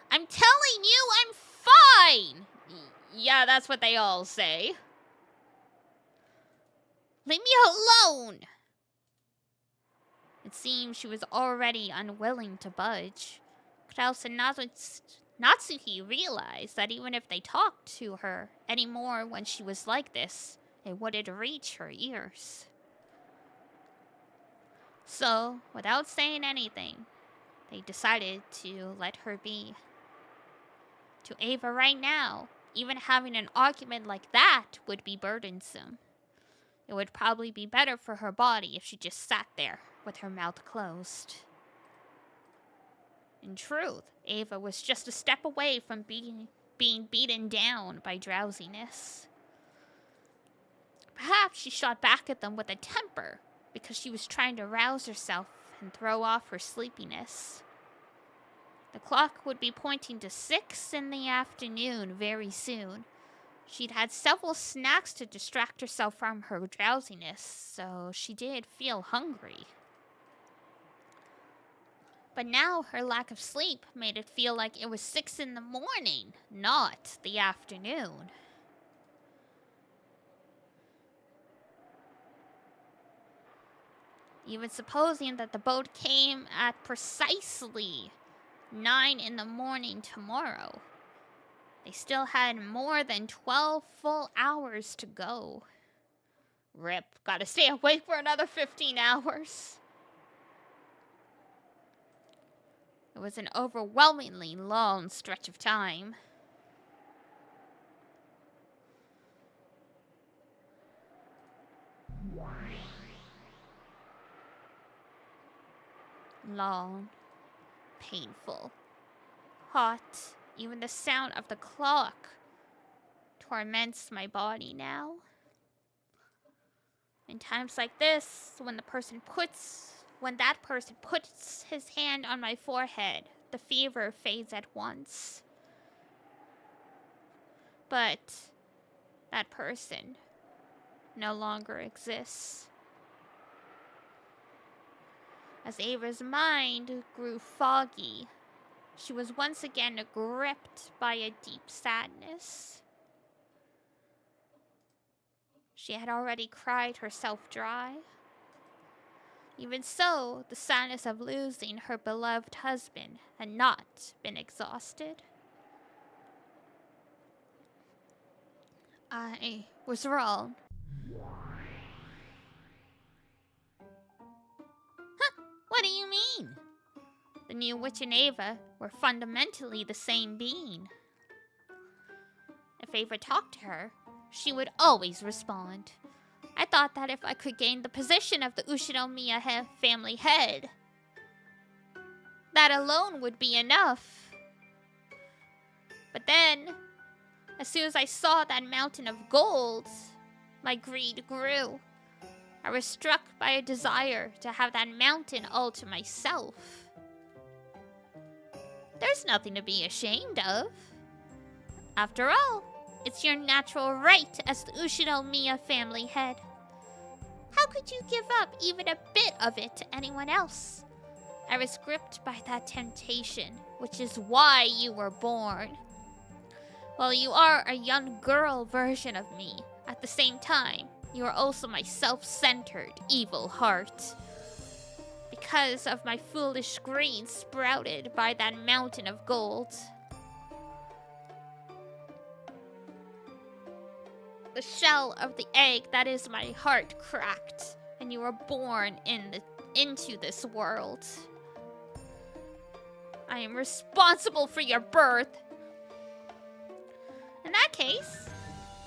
I'm telling you, I'm fine! Yeah, that's what they all say. Leave me alone! It seemed she was already unwilling to budge. Klaus and Natsuki realized that even if they talked to her anymore when she was like this, it wouldn't reach her ears. So, without saying anything, they decided to let her be. To Ava right now, even having an argument like that would be burdensome. It would probably be better for her body if she just sat there with her mouth closed. In truth, Ava was just a step away from being beaten down by drowsiness. Perhaps she shot back at them with a temper because she was trying to rouse herself and throw off her sleepiness. The clock would be pointing to 6 in the afternoon very soon. She'd had several snacks to distract herself from her drowsiness, so she did feel hungry. But now her lack of sleep made it feel like it was 6 in the morning, not the afternoon. Even supposing that the boat came at precisely 9 in the morning tomorrow, they still had more than 12 full hours to go. Rip, gotta stay awake for another 15 hours. It was an overwhelmingly long stretch of time. Long, painful, hot. Even the sound of the clock torments my body now. In times like this, when that person puts his hand on my forehead, the fever fades at once. But that person no longer exists. As Ava's mind grew foggy, she was once again gripped by a deep sadness. She had already cried herself dry. Even so, the sadness of losing her beloved husband had not been exhausted. I was wrong. What do you mean? The new witch and Ava were fundamentally the same being. If Ava talked to her, she would always respond. I thought that if I could gain the position of the Ushinomiya family head, that alone would be enough. But then, as soon as I saw that mountain of gold, my greed grew. I was struck by a desire to have that mountain all to myself. There's nothing to be ashamed of. After all, it's your natural right as the Ushinomiya family head. How could you give up even a bit of it to anyone else? I was gripped by that temptation, which is why you were born. While you are a young girl version of me, at the same time, you are also my self-centered, evil heart. Because of my foolish greed sprouted by that mountain of gold. The shell of the egg that is my heart cracked, and you were born into this world. I am responsible for your birth. In that case,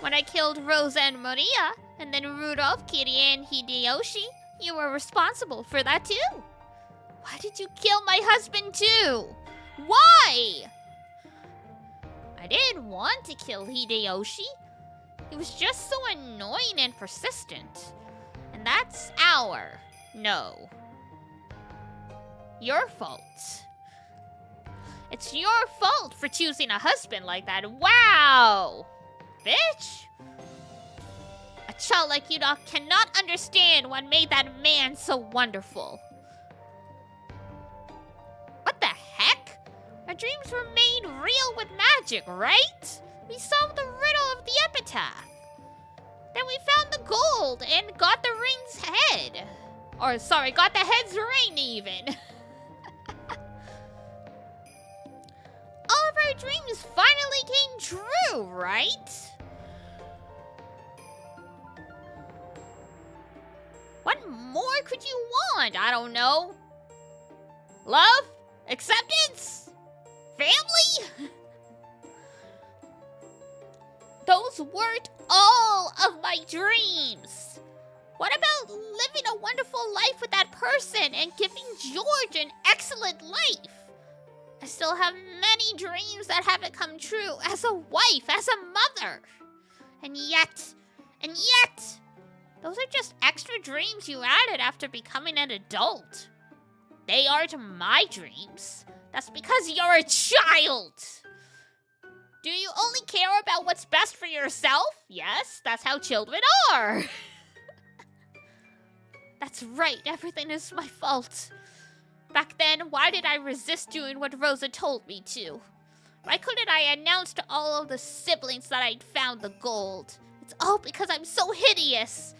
when I killed Rosa and Maria, and then Rudolph, Kirie, and Hideyoshi, you were responsible for that too. Why did you kill my husband too? Why? I didn't want to kill Hideyoshi. He was just so annoying and persistent. And that's your fault. It's your fault for choosing a husband like that. Wow! Bitch! A child like you cannot understand what made that man so wonderful. What the heck? Our dreams were made real with magic, right? We solved the riddle of the epitaph. Then we found the gold and got the Or, sorry, got the heads right even. All of our dreams finally came true, right? What more could you want? I don't know. Love? Acceptance? Family? Those weren't all of my dreams. What about living a wonderful life with that person and giving George an excellent life? I still have many dreams that haven't come true as a wife, as a mother. And yet, those are just extra dreams you added after becoming an adult. They aren't my dreams. That's because you're a child. Do you only care about what's best for yourself? Yes, that's how children are. That's right, everything is my fault. Back then, why did I resist doing what Rosa told me to? Why couldn't I announce to all of the siblings that I'd found the gold? It's all because I'm so hideous.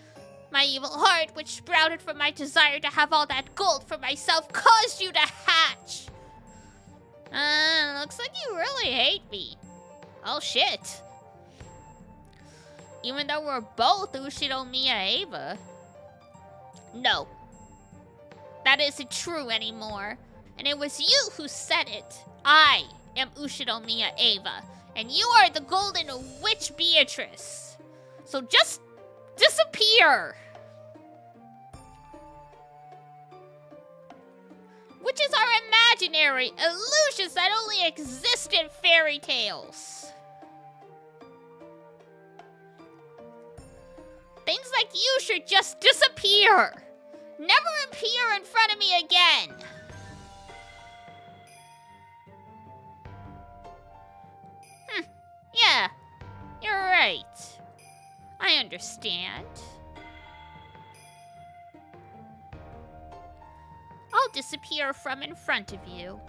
My evil heart, which sprouted from my desire to have all that gold for myself, caused you to hatch. Looks like you really hate me. Oh, shit. Even though we're both Ushiromiya Eva. No. That isn't true anymore. And it was you who said it. I am Ushiromiya Eva. And you are the Golden Witch Beatrice. So just disappear. Witches are imaginary illusions that only exist in fairy tales. Things like you should just disappear. Never appear in front of me again. Yeah, you're right. I understand. I'll disappear from in front of you.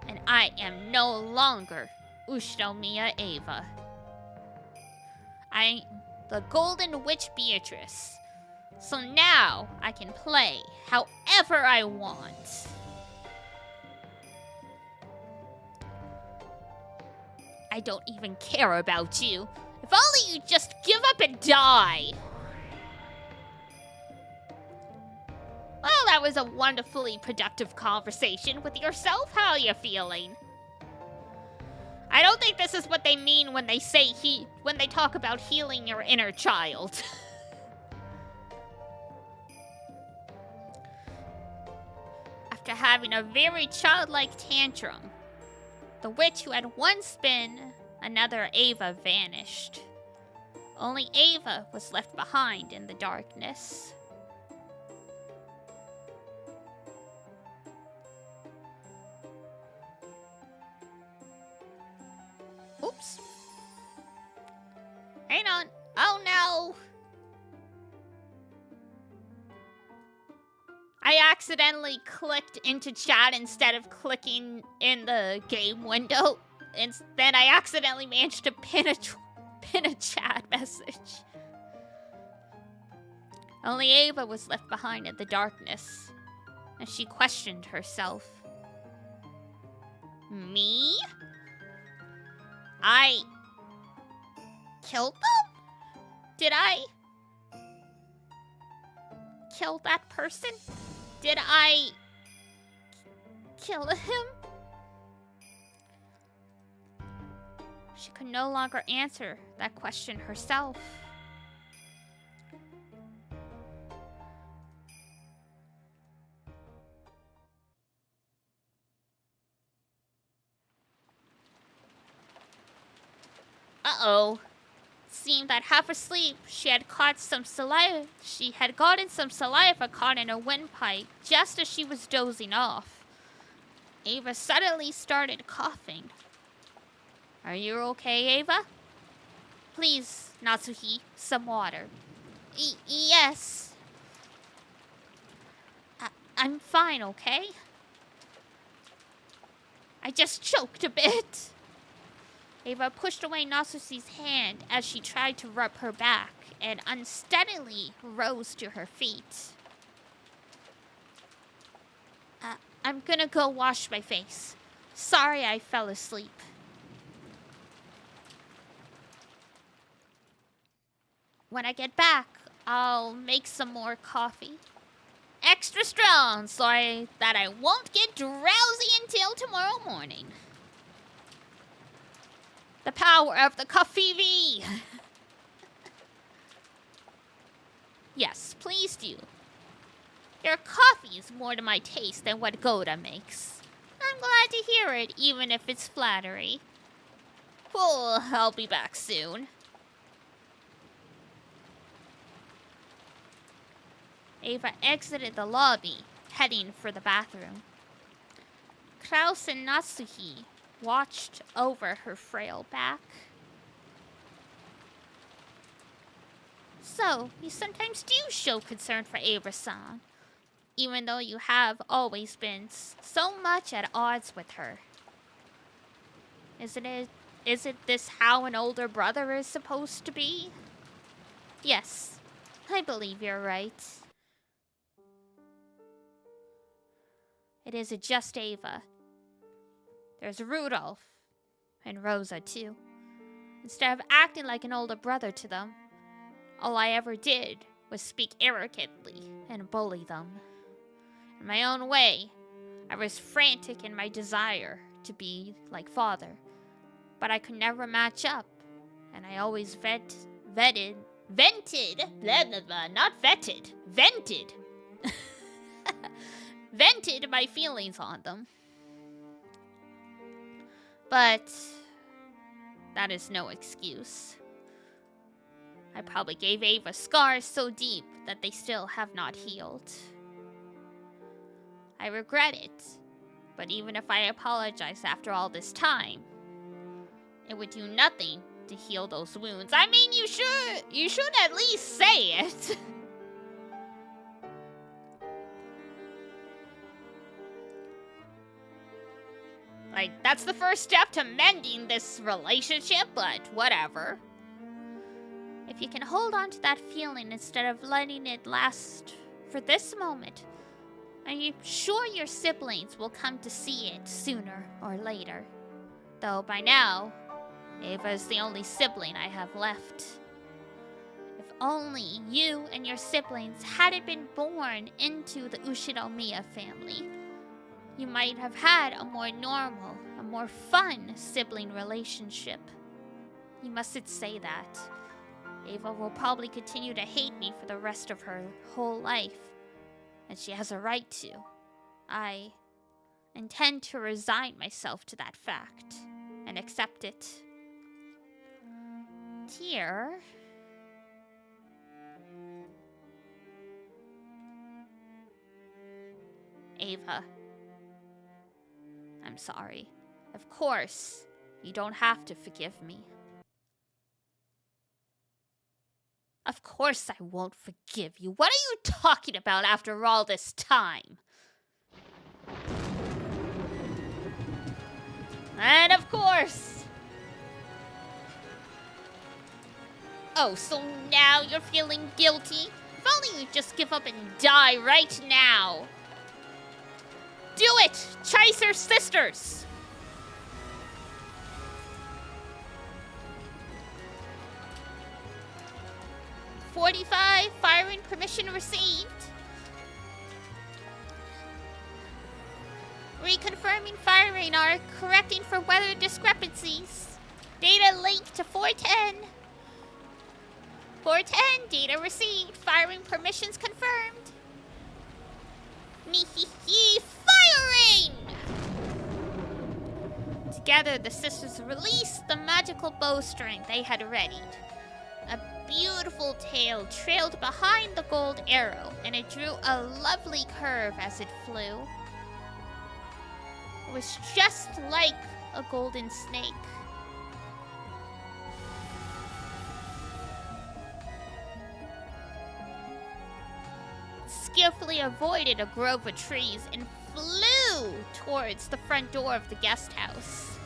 And I am no longer Ushiromiya Eva. I'm the Golden Witch Beatrice. So now I can play however I want. I don't even care about you. If only you'd just give up and die. Well, that was a wonderfully productive conversation with yourself. How are you feeling? I don't think this is what they mean when they say when they talk about healing your inner child. After having a very childlike tantrum, the witch who had once been another Ava vanished. Only Ava was left behind in the darkness. Oops. Hang on. Oh no! I accidentally clicked into chat instead of clicking in the game window. Instead, I accidentally managed to pin a chat message. Only Ava was left behind in the darkness, and she questioned herself. Me? I killed them? Did I kill that person? Did I kill him? She could no longer answer that question herself. Uh-oh. Seemed that half asleep, she had gotten some saliva caught in a windpipe just as she was dozing off. Ava suddenly started coughing. Are you okay, Ava? Please, Natsuhi, some water. Yes. I'm fine, okay? I just choked a bit. Ava pushed away Natsuhi's hand as she tried to rub her back and unsteadily rose to her feet. I'm gonna go wash my face. Sorry I fell asleep. When I get back, I'll make some more coffee. Extra strong so that I won't get drowsy until tomorrow morning. The power of the coffee. Yes, please do. Your coffee is more to my taste than what Goda makes. I'm glad to hear it, even if it's flattery. Well, I'll be back soon. Ava exited the lobby, heading for the bathroom. Kraus and Natsuhi watched over her frail back. So, you sometimes do show concern for Ava-san, even though you have always been so much at odds with her. Isn't this how an older brother is supposed to be? Yes, I believe you're right. It isn't just Ava. There's Rudolph and Rosa too. Instead of acting like an older brother to them, all I ever did was speak arrogantly and bully them. In my own way, I was frantic in my desire to be like father, but I could never match up, and I always vented my feelings on them. But that is no excuse. I probably gave Ava scars so deep that they still have not healed. I regret it, but even if I apologize after all this time, it would do nothing to heal those wounds. I mean, you should at least say it. Like, that's the first step to mending this relationship, but whatever. If you can hold on to that feeling instead of letting it last for this moment, I'm sure your siblings will come to see it sooner or later. Though by now, Ava is the only sibling I have left. If only you and your siblings hadn't been born into the Ushinomiya family, you might have had a more normal, a more fun sibling relationship. You mustn't say that. Ava will probably continue to hate me for the rest of her whole life, and she has a right to. I intend to resign myself to that fact and accept it. Dear, Ava, I'm sorry. Of course, you don't have to forgive me. Of course I won't forgive you. What are you talking about after all this time? And of course. Oh, so now you're feeling guilty? If only you'd just give up and die right now. Do it, Chaser Sisters! .45, firing permission received. Reconfirming firing are correcting for weather discrepancies. Data linked to 410. 410, data received. Firing permissions confirmed. Firing! Together, the sisters released the magical bowstring they had readied. A beautiful tail trailed behind the gold arrow, and it drew a lovely curve as it flew. It was just like a golden snake. Skillfully avoided a grove of trees and flew towards the front door of the guest house.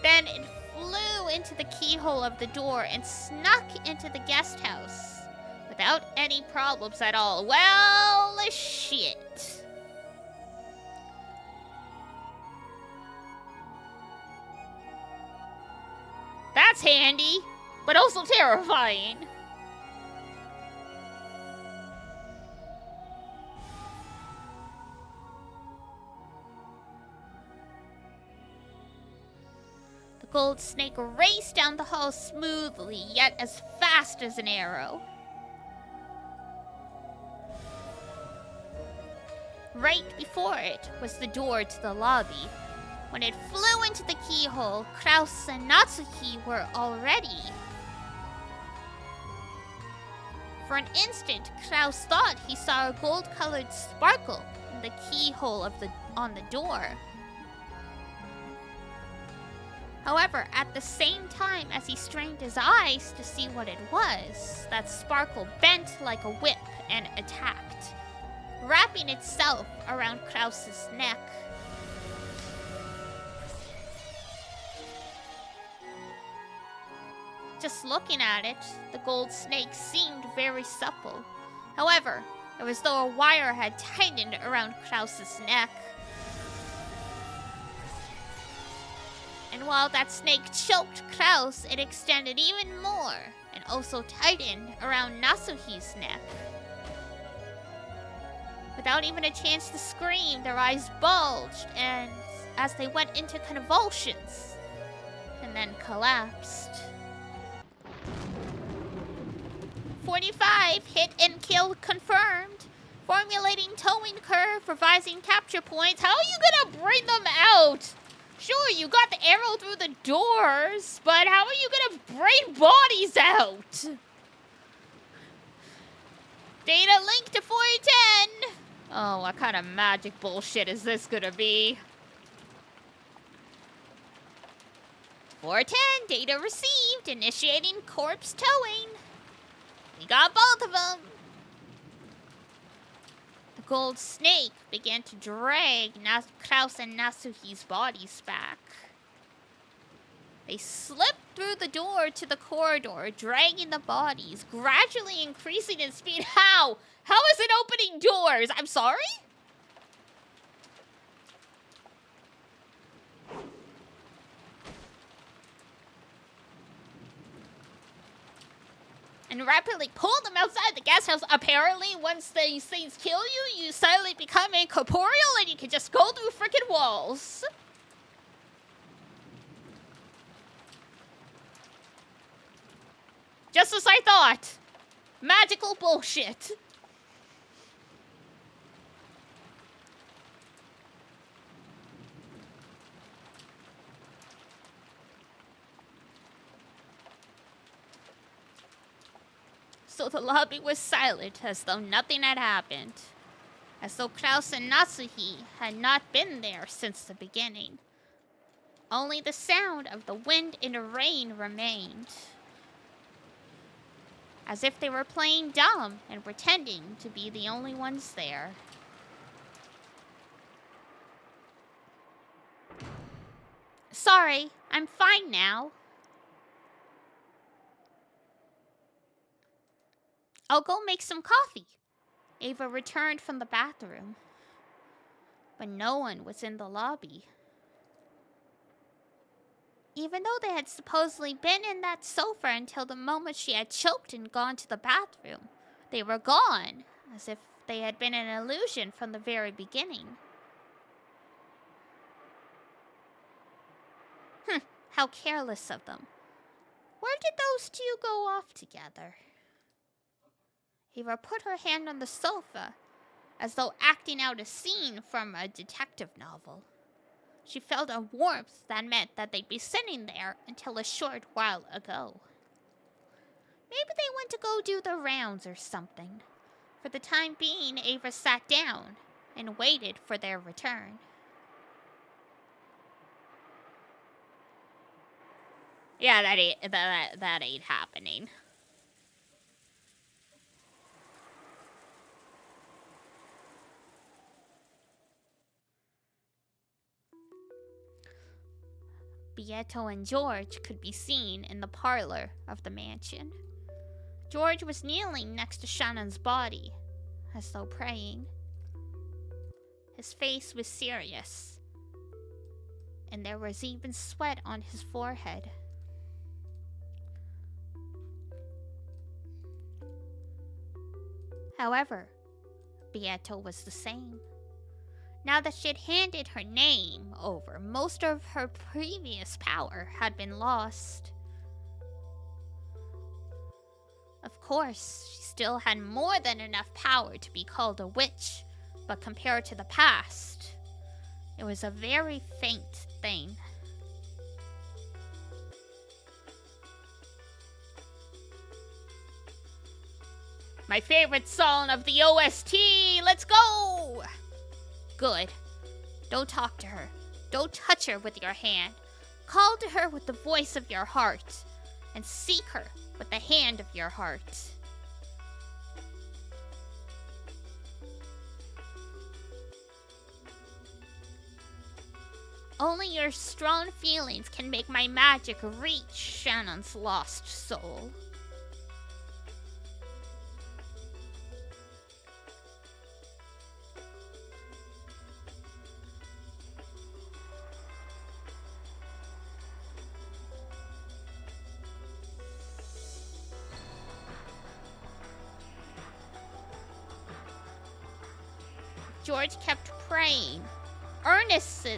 Then it flew into the keyhole of the door and snuck into the guest house without any problems at all. Well, shit. That's handy, but also terrifying. The gold snake raced down the hall smoothly, yet as fast as an arrow. Right before it was the door to the lobby. When it flew into the keyhole, Kraus and Natsuki were already. For an instant, Kraus thought he saw a gold-colored sparkle in the keyhole on the door. However, at the same time as he strained his eyes to see what it was, that sparkle bent like a whip and attacked, wrapping itself around Kraus's neck. Just looking at it, the gold snake seemed very supple. However, it was as though a wire had tightened around Kraus's neck. And while that snake choked Kraus, it extended even more and also tightened around Natsuki's neck. Without even a chance to scream, their eyes bulged and as they went into convulsions and then collapsed. 45, hit and kill confirmed. Formulating towing curve, revising capture points. How are you gonna bring them out? Sure, you got the arrow through the doors, but how are you gonna bring bodies out? Data link to 410. Oh, what kind of magic bullshit is this gonna be? 410, data received, initiating corpse towing. We got both of them. The gold snake began to drag Kraus and Natsuki's bodies back. They slipped through the door to the corridor, dragging the bodies, gradually increasing in speed. How? How is it opening doors? I'm sorry? And rapidly pull them outside the guest house. Apparently, once these things kill you, you suddenly become incorporeal and you can just go through freaking walls. Just as I thought. Magical bullshit. So the lobby was silent, as though nothing had happened. As though Kraus and Natsuki had not been there since the beginning. Only the sound of the wind and rain remained. As if they were playing dumb and pretending to be the only ones there. Sorry, I'm fine now. I'll go make some coffee. Ava returned from the bathroom. But no one was in the lobby. Even though they had supposedly been in that sofa until the moment she had choked and gone to the bathroom, they were gone, as if they had been an illusion from the very beginning. How careless of them. Where did those two go off together? Ava put her hand on the sofa, as though acting out a scene from a detective novel. She felt a warmth that meant that they'd be sitting there until a short while ago. Maybe they went to go do the rounds or something. For the time being, Ava sat down and waited for their return. Yeah, that ain't happening. Beato and George could be seen in the parlor of the mansion. George was kneeling next to Shannon's body, as though praying. His face was serious, and there was even sweat on his forehead. However, Beato was the same. Now that she had handed her name over, most of her previous power had been lost. Of course, she still had more than enough power to be called a witch, but compared to the past, it was a very faint thing. My favorite song of the OST! Let's go! Good. Don't talk to her. Don't touch her with your hand. Call to her with the voice of your heart, and seek her with the hand of your heart. Only your strong feelings can make my magic reach Shannon's lost soul. George kept praying, earnestly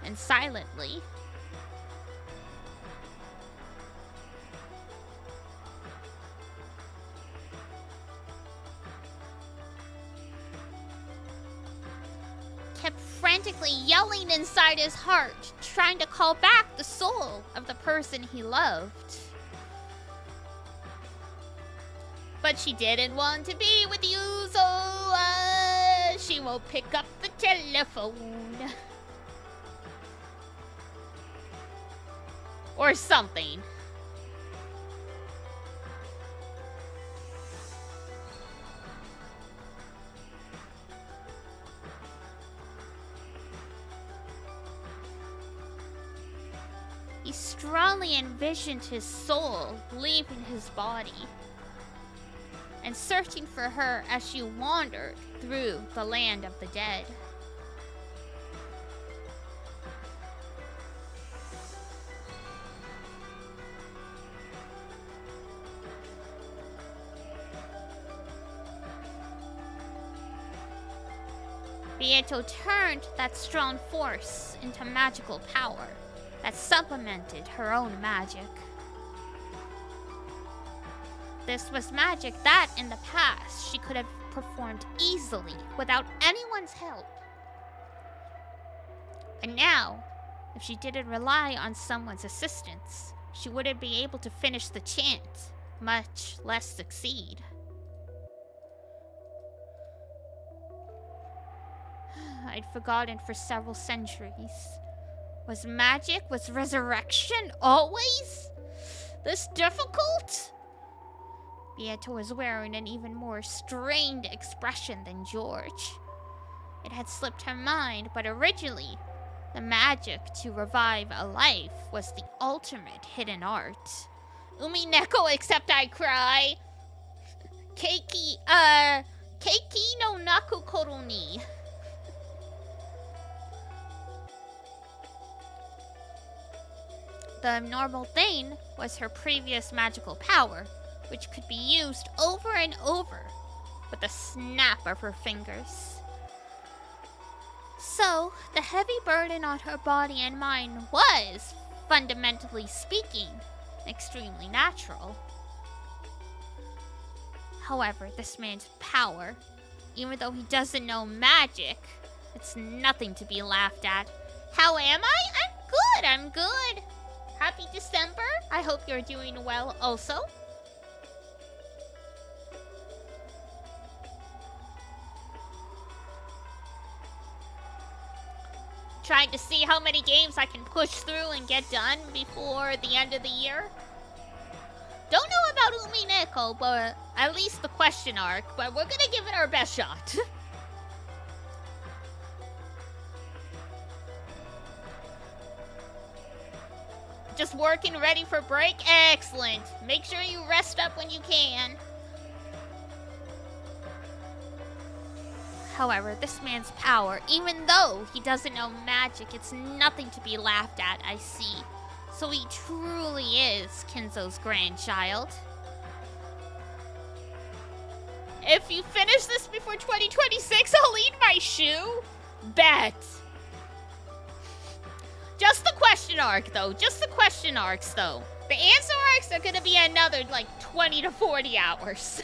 and silently. Kept frantically yelling inside his heart, trying to call back the soul of the person he loved. But she didn't want to be with you, so she won't pick up the telephone. Or something. He strongly envisioned his soul leaving his body and searching for her as she wandered through the land of the dead. Beato turned that strong force into magical power that supplemented her own magic. This was magic that, in the past, she could have performed easily without anyone's help. And now, if she didn't rely on someone's assistance, she wouldn't be able to finish the chant, much less succeed. I'd forgotten for several centuries. Was resurrection always this difficult? Beato was wearing an even more strained expression than George. It had slipped her mind, but originally, the magic to revive a life was the ultimate hidden art. UMINEKO, except I cry. Keiki no naku koro ni. The abnormal thing was her previous magical power, which could be used over and over with a snap of her fingers. So, the heavy burden on her body and mind was, fundamentally speaking, extremely natural. However, this man's power, even though he doesn't know magic, it's nothing to be laughed at. How am I? I'm good. Happy December. I hope you're doing well also. Trying to see how many games I can push through and get done before the end of the year. Don't know about UMINEKO, but at least the question arc, but we're gonna give it our best shot. Just working ready for break? Excellent. Make sure you rest up when you can. However, this man's power, even though he doesn't know magic, it's nothing to be laughed at, I see. So he truly is Kinzo's grandchild. If you finish this before 2026, I'll eat my shoe. Bet. Just the question arc, though. Just the question arcs, though. The answer arcs are gonna be another, like, 20 to 40 hours.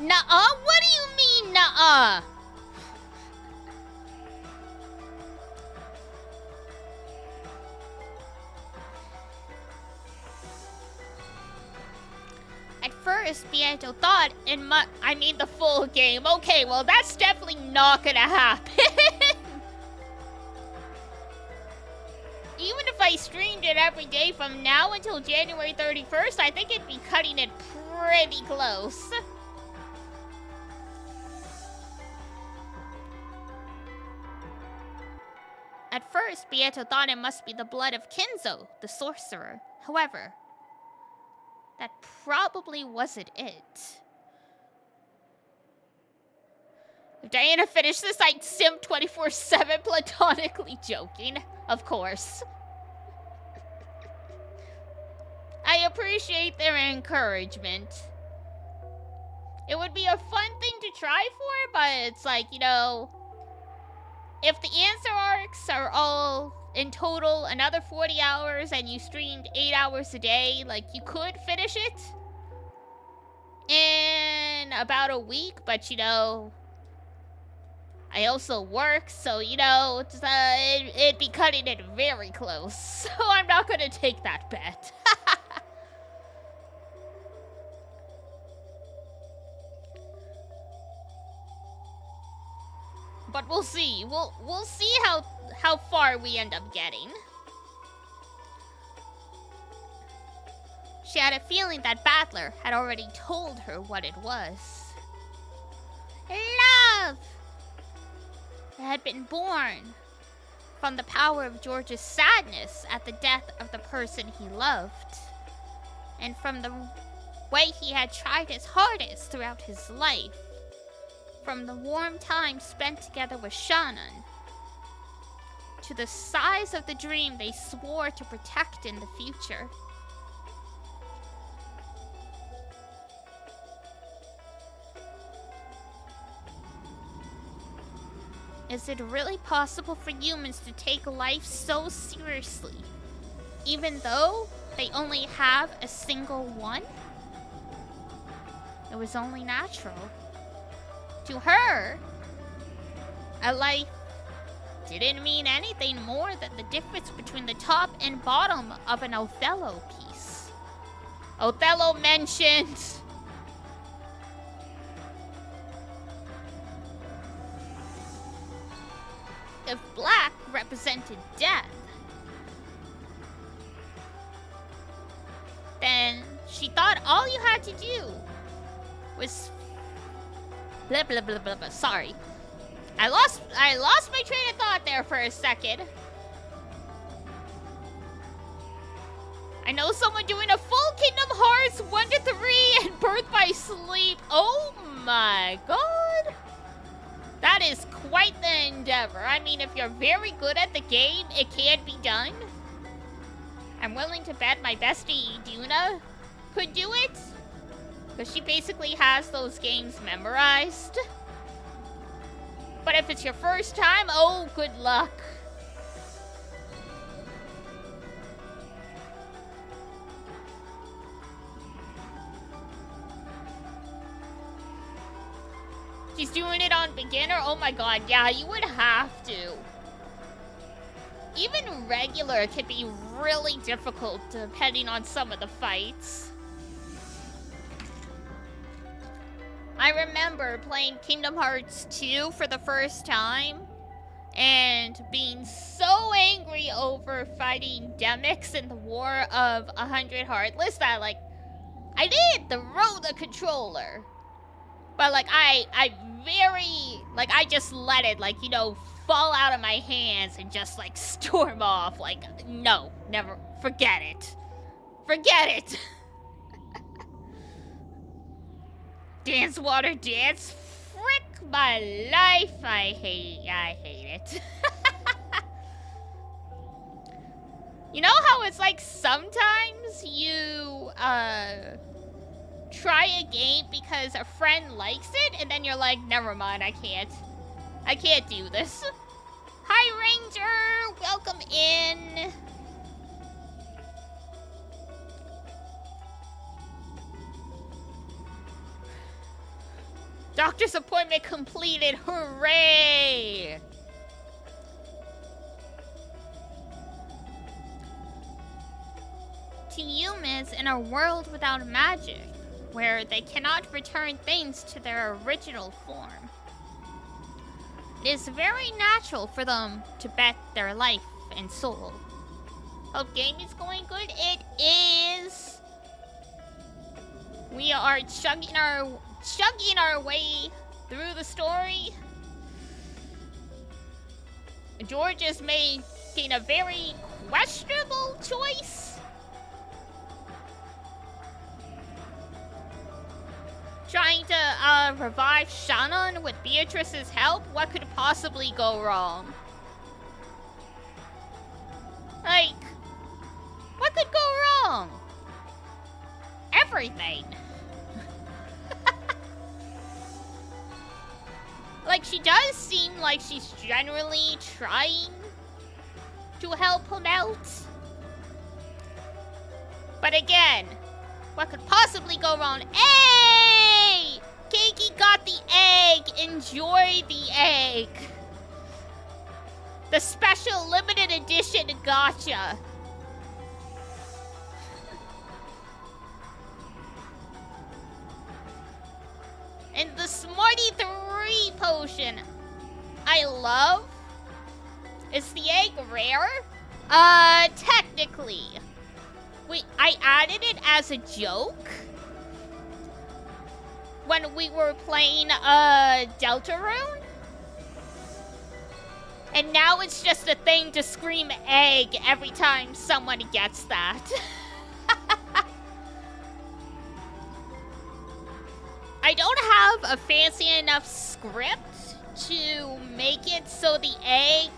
Nuh-uh? What do you mean, nuh-uh? At first, Pietro thought I mean the full game. Okay, well, that's definitely not gonna happen. Even if I streamed it every day from now until January 31st, I think it'd be cutting it pretty close. At first, Pietro thought it must be the blood of Kinzo, the sorcerer. However, that probably wasn't it. If Diana finished this, I'd simp 24/7, platonically joking. Of course. I appreciate their encouragement. It would be a fun thing to try for, but it's like, you know, if the answer arcs are all in total another 40 hours and you streamed 8 hours a day, like, you could finish it in about a week, but, you know, I also work, so, you know, it'd be cutting it very close, so I'm not gonna take that bet. But we'll see. We'll see how far we end up getting. She had a feeling that Battler had already told her what it was. Love! It had been born from the power of George's sadness at the death of the person he loved, and from the way he had tried his hardest throughout his life. From the warm time spent together with Shannon, to the size of the dream they swore to protect in the future. Is it really possible for humans to take life so seriously, even though they only have a single one? It was only natural. To her, a life didn't mean anything more than the difference between the top and bottom of an Othello piece. Othello mentioned. If black represented death, then she thought all you had to do was blah blah blah blah blah. Sorry. I lost my train of thought there for a second. I know someone doing a full Kingdom Hearts 1 to 3 and Birth by Sleep. Oh my god. That is quite the endeavor. I mean, if you're very good at the game, it can be done. I'm willing to bet my bestie Duna could do it, because she basically has those games memorized. But if it's your first time, oh, good luck. She's doing it on beginner? Oh my god, yeah, you would have to. Even regular can be really difficult depending on some of the fights. I remember playing Kingdom Hearts 2 for the first time and being so angry over fighting Demyx in the War of 100 Heartless that, like, I didn't throw the controller. But, like, I just let it, like, you know, fall out of my hands and just, like, storm off. Like, no, never, forget it. Forget it. Dance, water, dance. Frick my life. I hate it. You know how it's like sometimes you, try a game because a friend likes it, and then you're like, never mind, I can't do this. Hi, Ranger! Welcome in! Doctor's appointment completed! Hooray! To humans in a world without magic, where they cannot return things to their original form, it is very natural for them to bet their life and soul. Hope game is going good. It is. We are chugging our way through the story. George is making a very questionable choice. Trying to revive Shannon with Beatrice's help? What could possibly go wrong? Like, what could go wrong? Everything. Like, she does seem like she's generally trying to help him out. But again, what could possibly go wrong? Hey! Keiki got the egg! Enjoy the egg! The special limited edition gotcha. And the Smarty 3 potion I love. Is the egg rare? Technically. Wait, I added it as a joke when we were playing Deltarune. And now it's just a thing to scream egg every time someone gets that. I don't have a fancy enough script to make it so the egg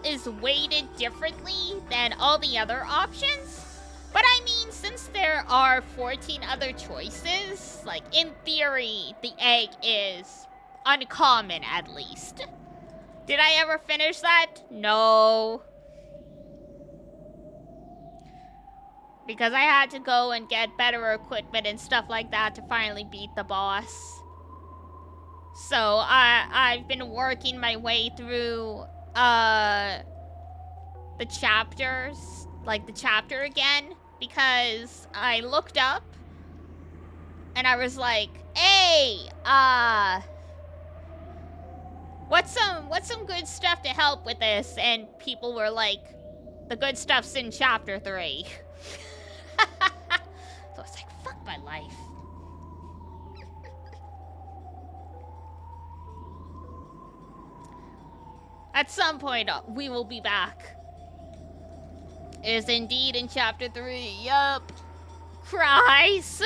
is weighted differently than all the other options. But I mean, since there are 14 other choices, like, in theory, the egg is uncommon, at least. Did I ever finish that? No. Because I had to go and get better equipment and stuff like that to finally beat the boss. So, I've been working my way through, the chapters, like the chapter again, because I looked up and I was like, hey, what's some good stuff to help with this? And people were like, the good stuff's in chapter 3. So I was like, fuck my life. At some point, we will be back. It is indeed in chapter 3. Yup. Cries.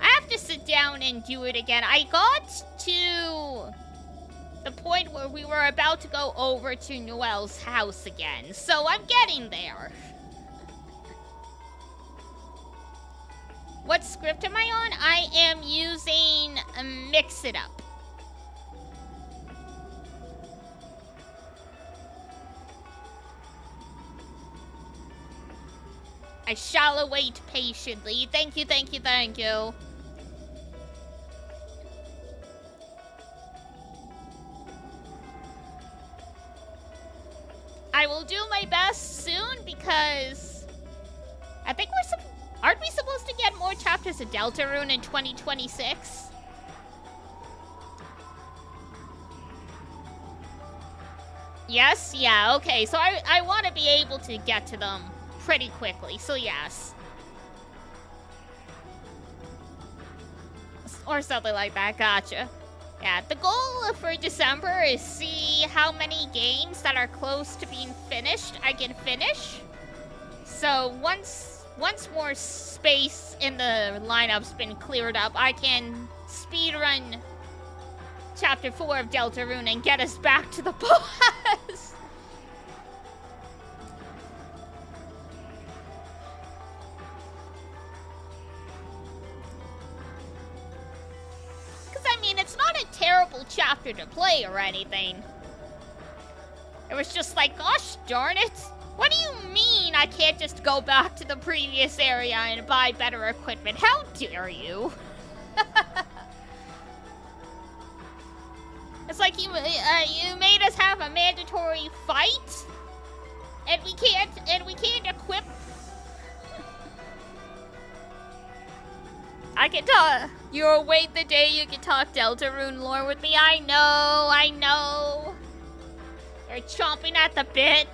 I have to sit down and do it again. I got to the point where we were about to go over to Noelle's house again. So I'm getting there. What script am I on? I am using Mix It Up. I shall await patiently. Thank you, thank you, thank you. I will do my best soon because I think aren't we supposed to get more chapters of Deltarune in 2026? Yes? Yeah, okay. So I want to be able to get to them pretty quickly. So yes. Or something like that, gotcha. Yeah, the goal for December is see how many games that are close to being finished I can finish. So once more space in the lineup's been cleared up, I can speedrun Chapter 4 of Deltarune and get us back to the boss. I mean, it's not a terrible chapter to play or anything. It was just like, gosh darn it. What do you mean I can't just go back to the previous area and buy better equipment? How dare you? It's like you made us have a mandatory fight, and we can't equip. I can talk. You'll await the day you can talk Deltarune lore with me. I know. You're chomping at the bit.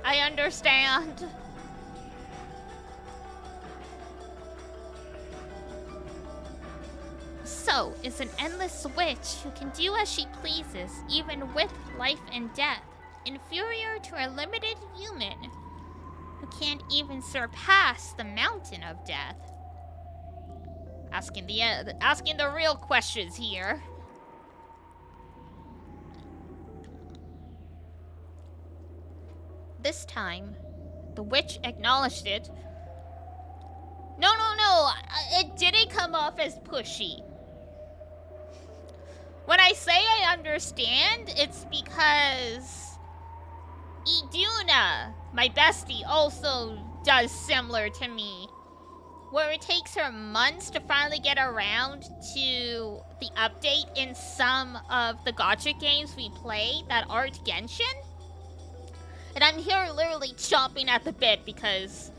I understand. So is an endless witch who can do as she pleases, even with life and death, inferior to a limited human who can't even surpass the mountain of death. Asking the real questions here. This time, the witch acknowledged it. No, it didn't come off as pushy. When I say I understand, it's because Iduna, my bestie, also does similar to me. Where it takes her months to finally get around to the update in some of the gacha games we play that aren't Genshin. And I'm here literally chomping at the bit because,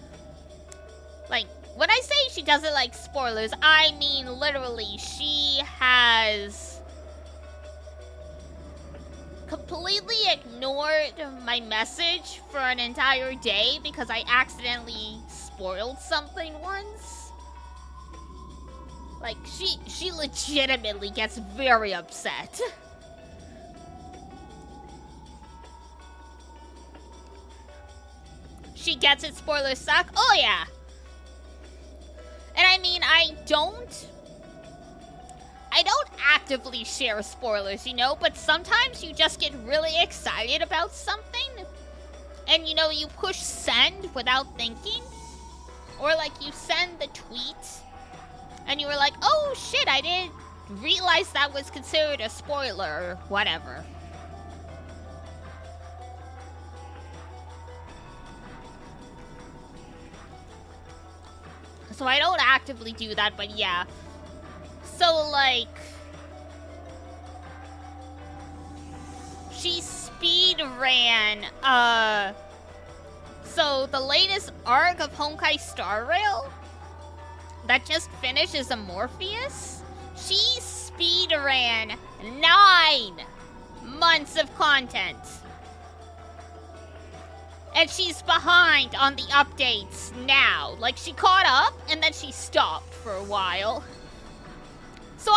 like, when I say she doesn't like spoilers, I mean literally she has completely ignored my message for an entire day because I accidentally spoiled something once. Like, she legitimately gets very upset. She gets it, spoilers suck? Oh yeah. And I mean, I don't actively share spoilers, you know, but sometimes you just get really excited about something and, you know, you push send without thinking. Or like you send the tweet and you were like, oh shit, I didn't realize that was considered a spoiler or whatever. So I don't actively do that, but yeah. So, like, she speed ran, so the latest arc of Honkai Star Rail that just finished is Amorpheus. She speed ran 9 months of content. And she's behind on the updates now. Like, she caught up, and then she stopped for a while. So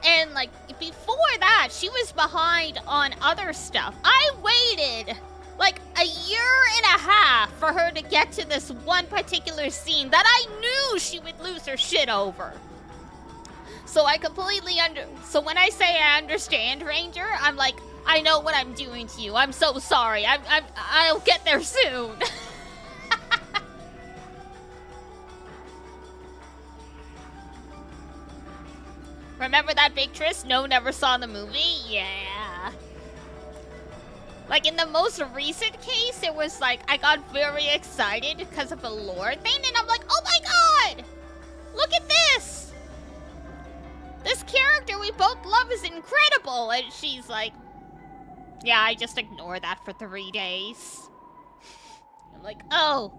and like, before that, she was behind on other stuff. I waited, like, a year and a half for her to get to this one particular scene that I knew she would lose her shit over. So I completely so when I say I understand, Ranger, I'm like, I know what I'm doing to you. I'm so sorry. I'll get there soon. Remember that big twist? No, never saw the movie? Yeah. Like, in the most recent case, it was like, I got very excited because of a lore thing, and I'm like, oh my god! Look at this! This character we both love is incredible! And she's like, yeah, I just ignored that for 3 days. I'm like, oh.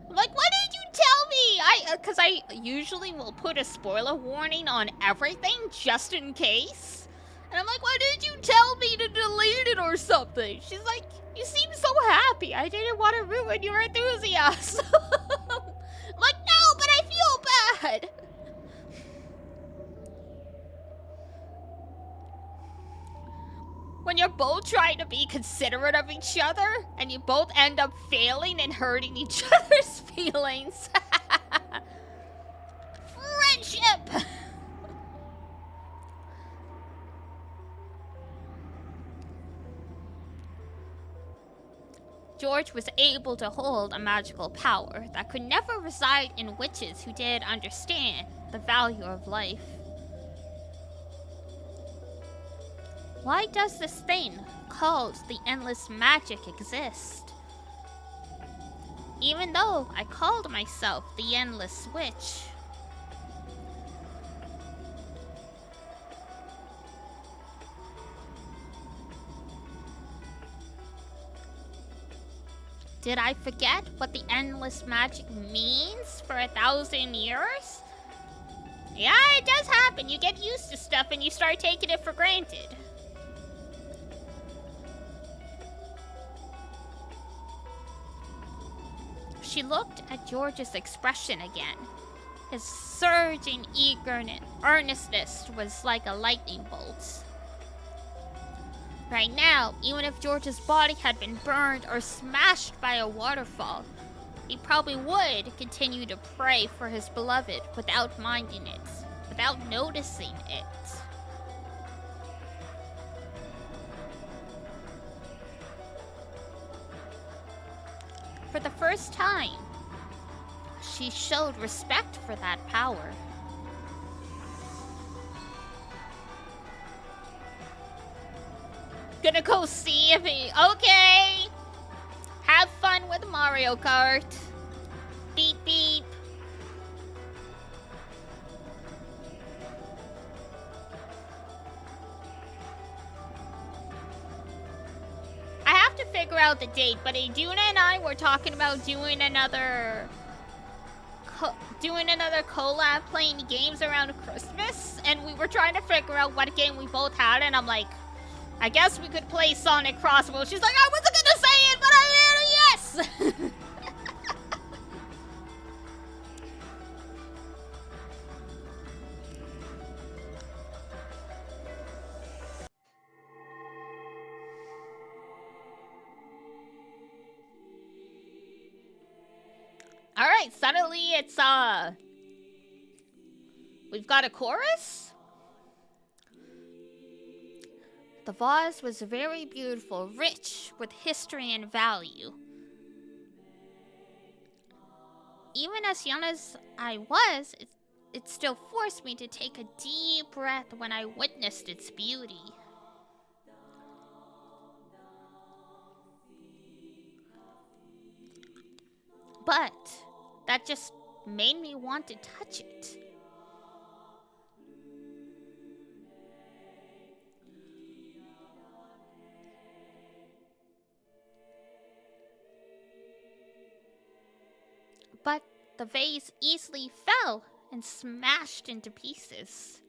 I'm like, why did you tell me? Because I usually will put a spoiler warning on everything just in case. And I'm like, why did you tell me to delete it or something? She's like, you seem so happy. I didn't want to ruin your enthusiasm. I'm like, no, but I feel bad. When you're both trying to be considerate of each other, and you both end up failing and hurting each other's feelings. Friendship! George was able to hold a magical power that could never reside in witches who did understand the value of life. Why does this thing called the endless magic exist? Even though I called myself the Endless Witch. Did I forget what the endless magic means for 1,000 years? Yeah, it does happen. You get used to stuff and you start taking it for granted. She looked at George's expression again. His surging earnestness was like a lightning bolt. Right now, even if George's body had been burned or smashed by a waterfall, he probably would continue to pray for his beloved without minding it, without noticing it. For the first time, she showed respect for that power. Gonna go see if he... Okay! Have fun with Mario Kart. Beep beep. I have to figure out the date, but Aduna and I were talking about doing another collab playing games around Christmas, and we were trying to figure out what game we both had, and I'm like, I guess we could play Sonic Crossbow. She's like, I wasn't gonna say it, but I did. Yes! Alright, suddenly it's, we've got a chorus? The vase was very beautiful, rich with history and value. Even as young as I was, it still forced me to take a deep breath when I witnessed its beauty. But that just made me want to touch it. But the vase easily fell and smashed into pieces.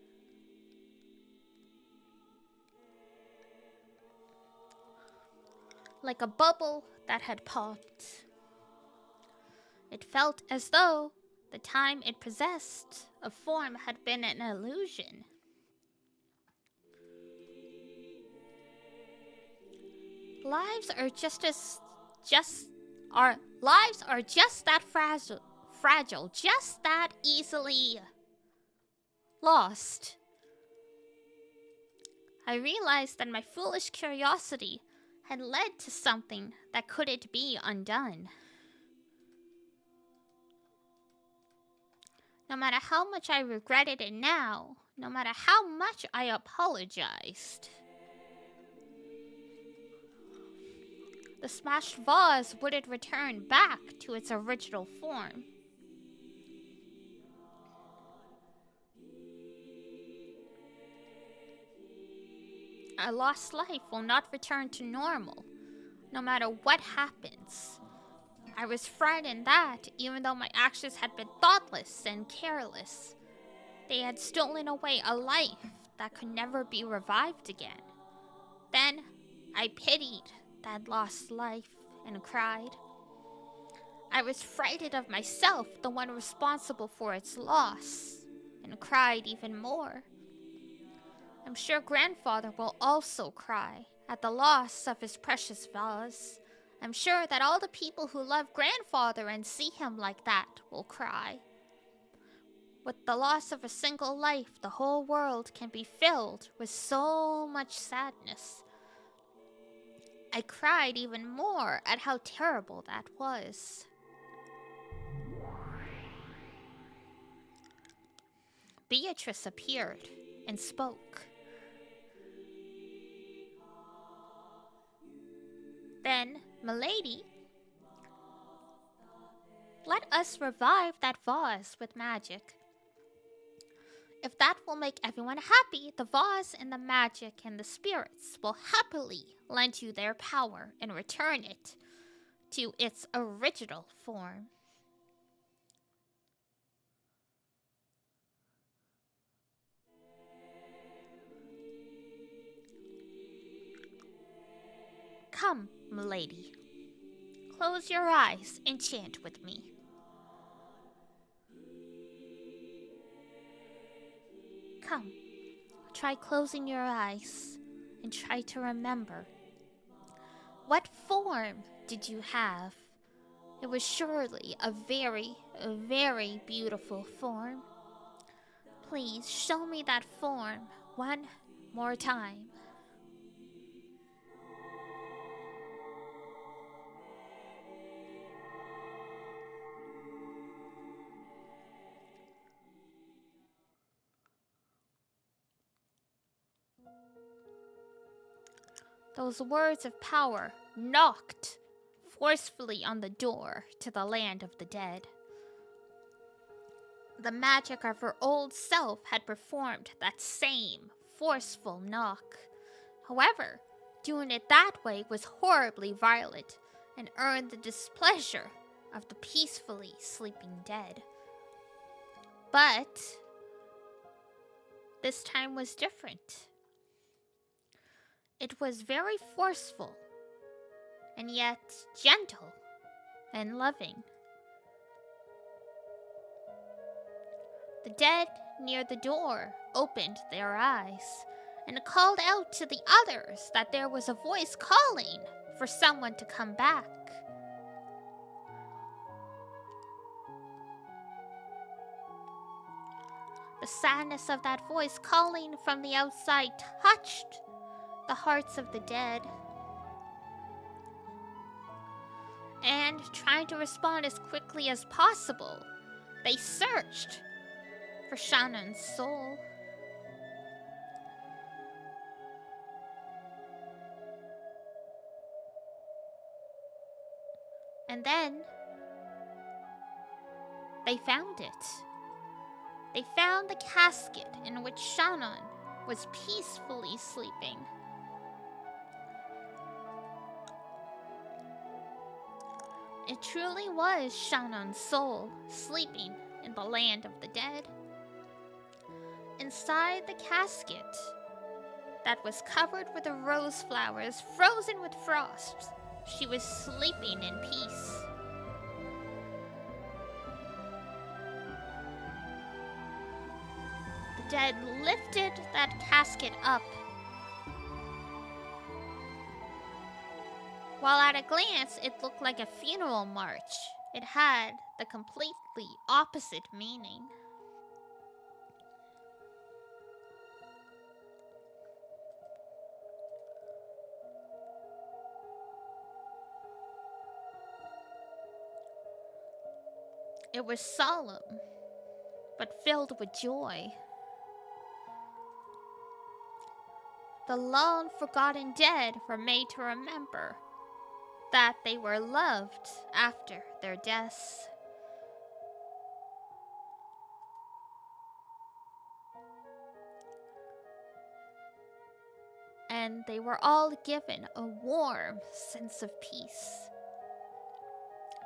Like a bubble that had popped. It felt as though the time it possessed a form had been an illusion. Lives are just that fragile, just that easily lost. I realized that my foolish curiosity had led to something that couldn't be undone. No matter how much I regretted it now, no matter how much I apologized, the smashed vase wouldn't return back to its original form. A lost life will not return to normal, no matter what happens. I was frightened that, even though my actions had been thoughtless and careless, they had stolen away a life that could never be revived again. Then, I pitied that lost life and cried. I was frightened of myself, the one responsible for its loss, and cried even more. I'm sure grandfather will also cry at the loss of his precious vase. I'm sure that all the people who love grandfather and see him like that will cry. With the loss of a single life, the whole world can be filled with so much sadness. I cried even more at how terrible that was. Beatrice appeared and spoke. Then, milady, let us revive that vase with magic. If that will make everyone happy, the vase and the magic and the spirits will happily lend you their power and return it to its original form. Come, milady. Close your eyes and chant with me. Come, try closing your eyes and try to remember. What form did you have? It was surely a very, very beautiful form. Please show me that form one more time. Those words of power knocked forcefully on the door to the land of the dead. The magic of her old self had performed that same forceful knock. However, doing it that way was horribly violent and earned the displeasure of the peacefully sleeping dead. But this time was different. It was very forceful, and yet gentle and loving. The dead near the door opened their eyes and called out to the others that there was a voice calling for someone to come back. The sadness of that voice calling from the outside touched the hearts of the dead. And trying to respond as quickly as possible, they searched for Shannon's soul. And then they found it. They found the casket in which Shannon was peacefully sleeping. It truly was Shannon's soul sleeping in the land of the dead. Inside the casket that was covered with the rose flowers frozen with frost, she was sleeping in peace. The dead lifted that casket up, while at a glance it looked like a funeral march. It had the completely opposite meaning. It was solemn, but filled with joy. The long forgotten dead were made to remember that they were loved after their deaths. And they were all given a warm sense of peace.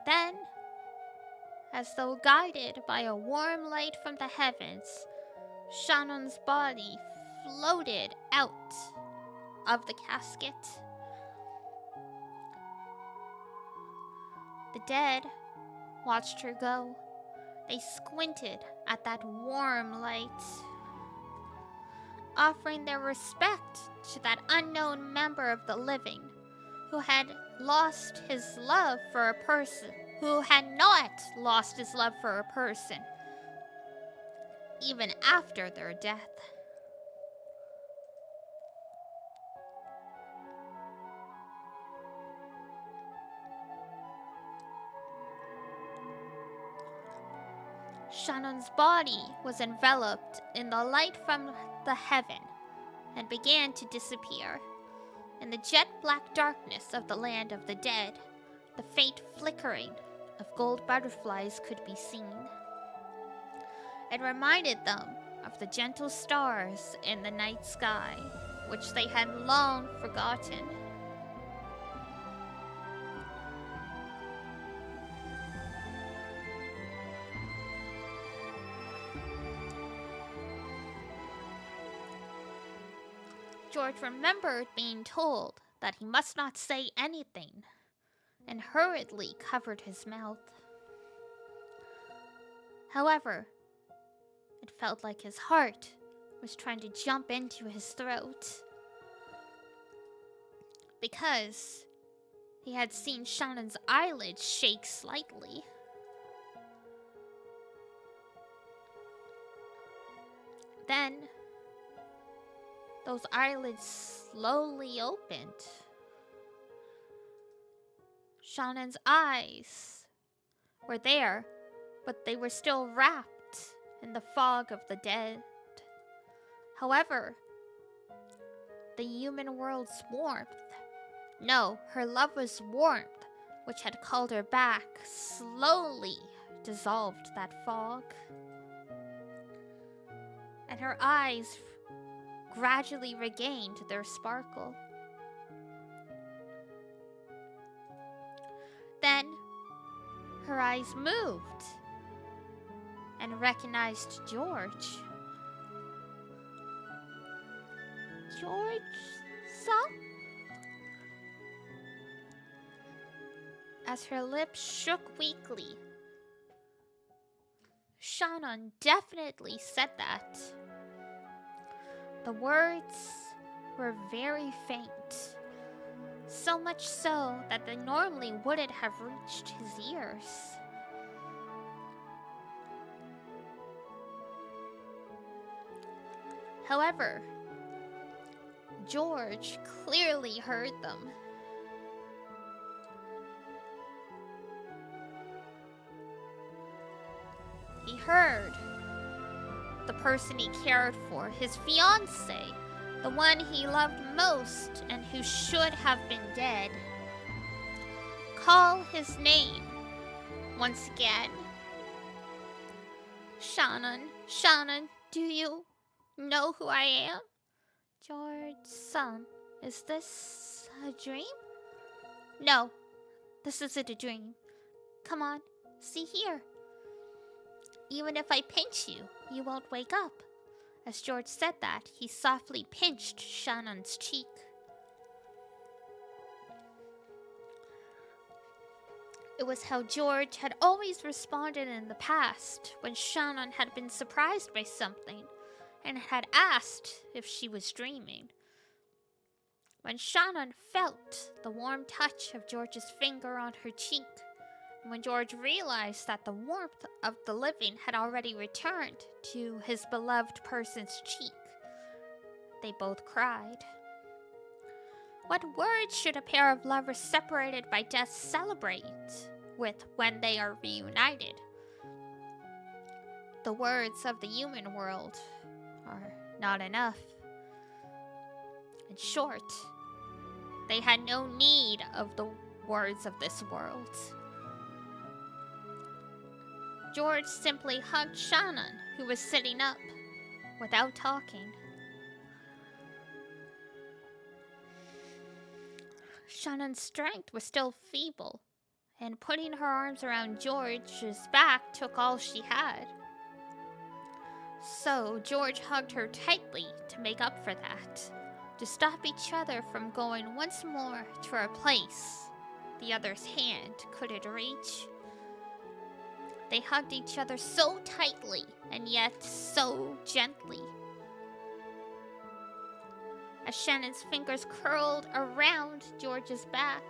Then, as though guided by a warm light from the heavens, Shannon's body floated out of the casket. The dead watched her go. They squinted at that warm light. offering their respect to that unknown member of the living who had lost his love for a person, who had not lost his love for a person, even after their death. Shannon's body was enveloped in the light from the heaven and began to disappear. In the jet-black darkness of the land of the dead, the faint flickering of gold butterflies could be seen. It reminded them of the gentle stars in the night sky, which they had long forgotten. George remembered being told that he must not say anything, and hurriedly covered his mouth. However, it felt like his heart was trying to jump into his throat, because he had seen Shannon's eyelids shake slightly. Then, those eyelids slowly opened. Shannon's eyes were there, but they were still wrapped in the fog of the dead. However, the human world's warmth, no, her lover's warmth, which had called her back, slowly dissolved that fog. And her eyes gradually regained their sparkle. Then, her eyes moved and recognized George. George, son? As her lips shook weakly, Shannon definitely said that. The words were very faint, so much so that they normally wouldn't have reached his ears. However, George clearly heard them. He heard the person he cared for, his fiancée, the one he loved most and who should have been dead, call his name once again. Shannon, Shannon, do you know who I am? George, son, is this a dream? No, this isn't a dream. Come on, see here. Even if I pinch you, you won't wake up. As George said that, he softly pinched Shannon's cheek. It was how George had always responded in the past when Shannon had been surprised by something and had asked if she was dreaming. When Shannon felt the warm touch of George's finger on her cheek, and when George realized that the warmth of the living had already returned to his beloved person's cheek, they both cried. What words should a pair of lovers separated by death celebrate with when they are reunited? The words of the human world are not enough. In short, they had no need of the words of this world. George simply hugged Shannon, who was sitting up, without talking. Shannon's strength was still feeble, and putting her arms around George's back took all she had. So George hugged her tightly to make up for that, to stop each other from going once more to a place the other's hand couldn't reach. They hugged each other so tightly and yet so gently. as Shannon's fingers curled around George's back.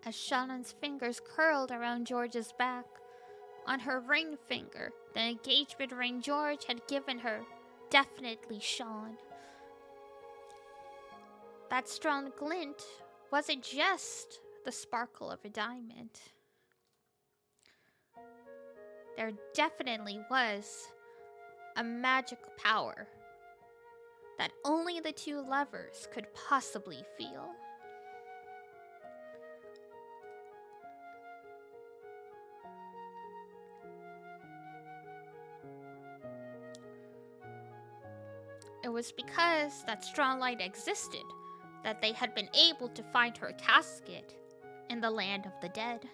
As Shannon's fingers curled around George's back, on her ring finger, the engagement ring George had given her definitely shone. That strong glint wasn't just the sparkle of a diamond. There definitely was a magic power that only the two lovers could possibly feel. It was because that strong light existed that they had been able to find her casket in the land of the dead.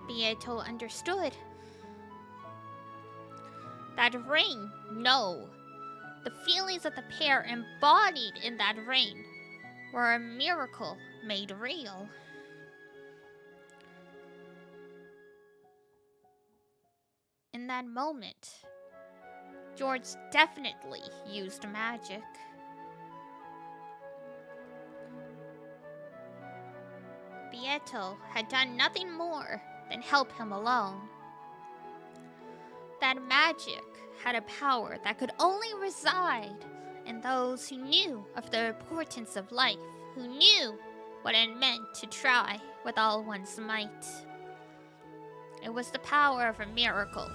Beato understood. That ring, no. The feelings that the pair embodied in that ring were a miracle made real. In that moment, George definitely used magic. Beato had done nothing more than help him along. That magic had a power that could only reside in those who knew of the importance of life, who knew what it meant to try with all one's might. It was the power of a miracle,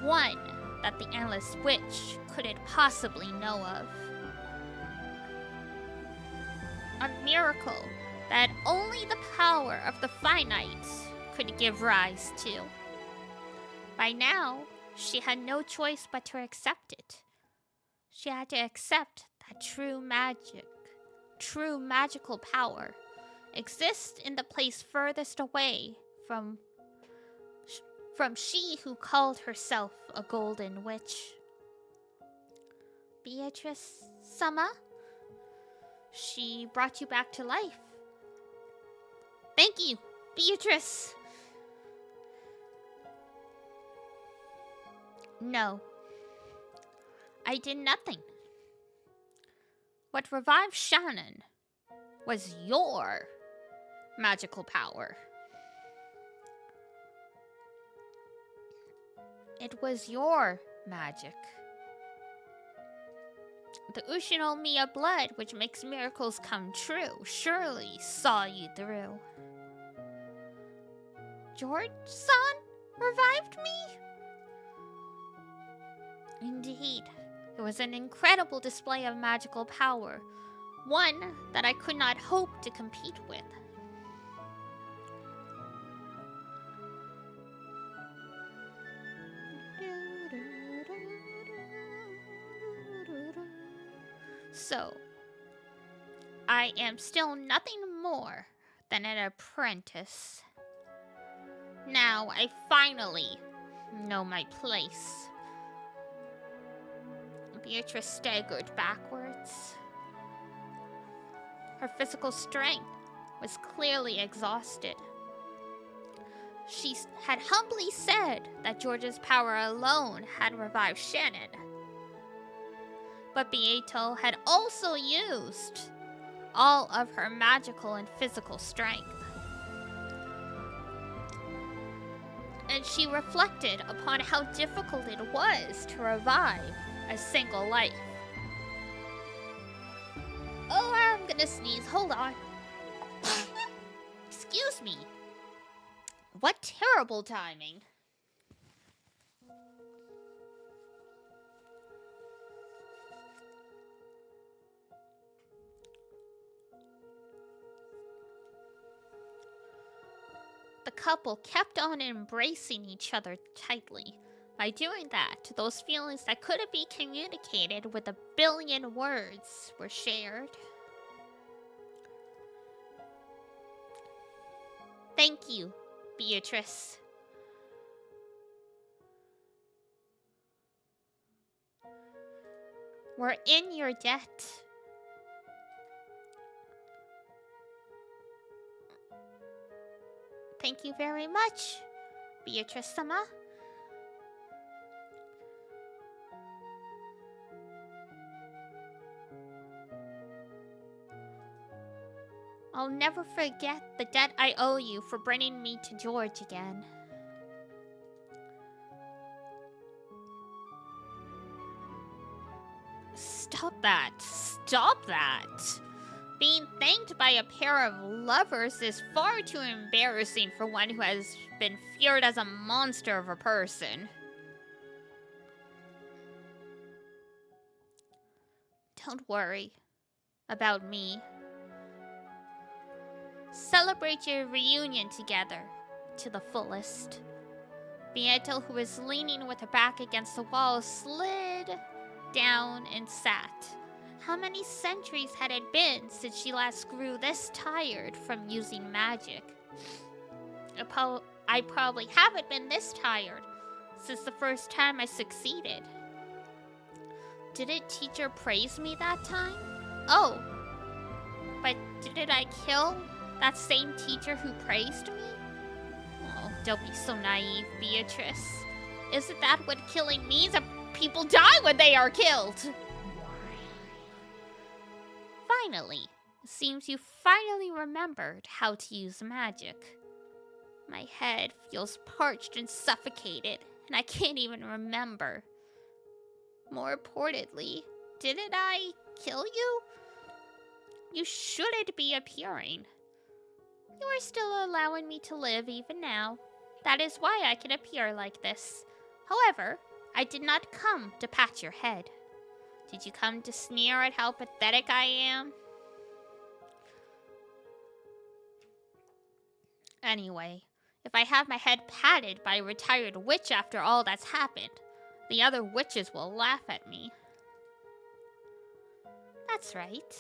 one that the Endless Witch couldn't possibly know of. A miracle that only the power of the finite could give rise to. By now, she had no choice but to accept it. She had to accept that true magical power exists in the place furthest away from she who called herself a golden witch. Beatrice-sama? She brought you back to life. Thank you, Beatrice! No. I did nothing. What revived Shannon was your magical power. It was your magic. The Ushinomiya blood, which makes miracles come true, surely saw you through. George-san revived me? Indeed, it was an incredible display of magical power, one that I could not hope to compete with. So, I am still nothing more than an apprentice. Now I finally know my place. Beatrice staggered backwards. Her physical strength was clearly exhausted. She had humbly said that George's power alone had revived Shannon. But Beato had also used all of her magical and physical strength. And she reflected upon how difficult it was to revive a single life. Oh, I'm gonna sneeze. Hold on. Excuse me. What terrible timing. The couple kept on embracing each other tightly, By doing that, those feelings that couldn't be communicated with a billion words were shared. Thank you, Beatrice. We're in your debt. Thank you very much, Beatrice-sama. I'll never forget the debt I owe you for bringing me to George again. Stop that. Stop that. Being thanked by a pair of lovers is far too embarrassing for one who has been feared as a monster of a person. Don't worry about me. Celebrate your reunion together to the fullest. Beato, who was leaning with her back against the wall, slid down and sat. How many centuries had it been since she last grew this tired from using magic? I probably haven't been this tired since the first time I succeeded. Didn't teacher praise me that time? Oh, but didn't I kill that same teacher who praised me? Oh, don't be so naive, Beatrice. Isn't that what killing means? That people die when they are killed! Finally, it seems you finally remembered how to use magic. My head feels parched and suffocated, and I can't even remember. More importantly, didn't I kill you? You shouldn't be appearing. You are still allowing me to live even now. That is why I can appear like this. However, I did not come to pat your head. Did you come to sneer at how pathetic I am? Anyway, if I have my head patted by a retired witch after all that's happened, the other witches will laugh at me. That's right.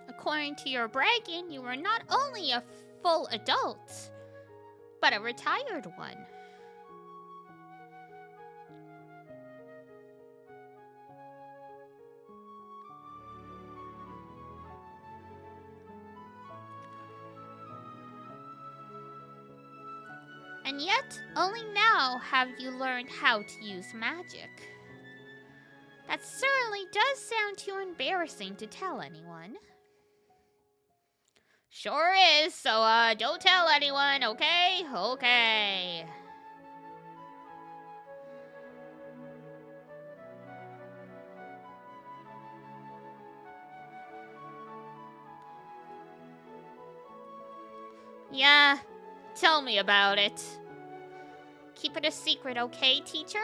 According to your bragging, you were not only a full adult, but a retired one. And yet, only now have you learned how to use magic. That certainly does sound too embarrassing to tell anyone. Sure is, so don't tell anyone, okay? Okay. Yeah, tell me about it. Keep it a secret, okay, teacher?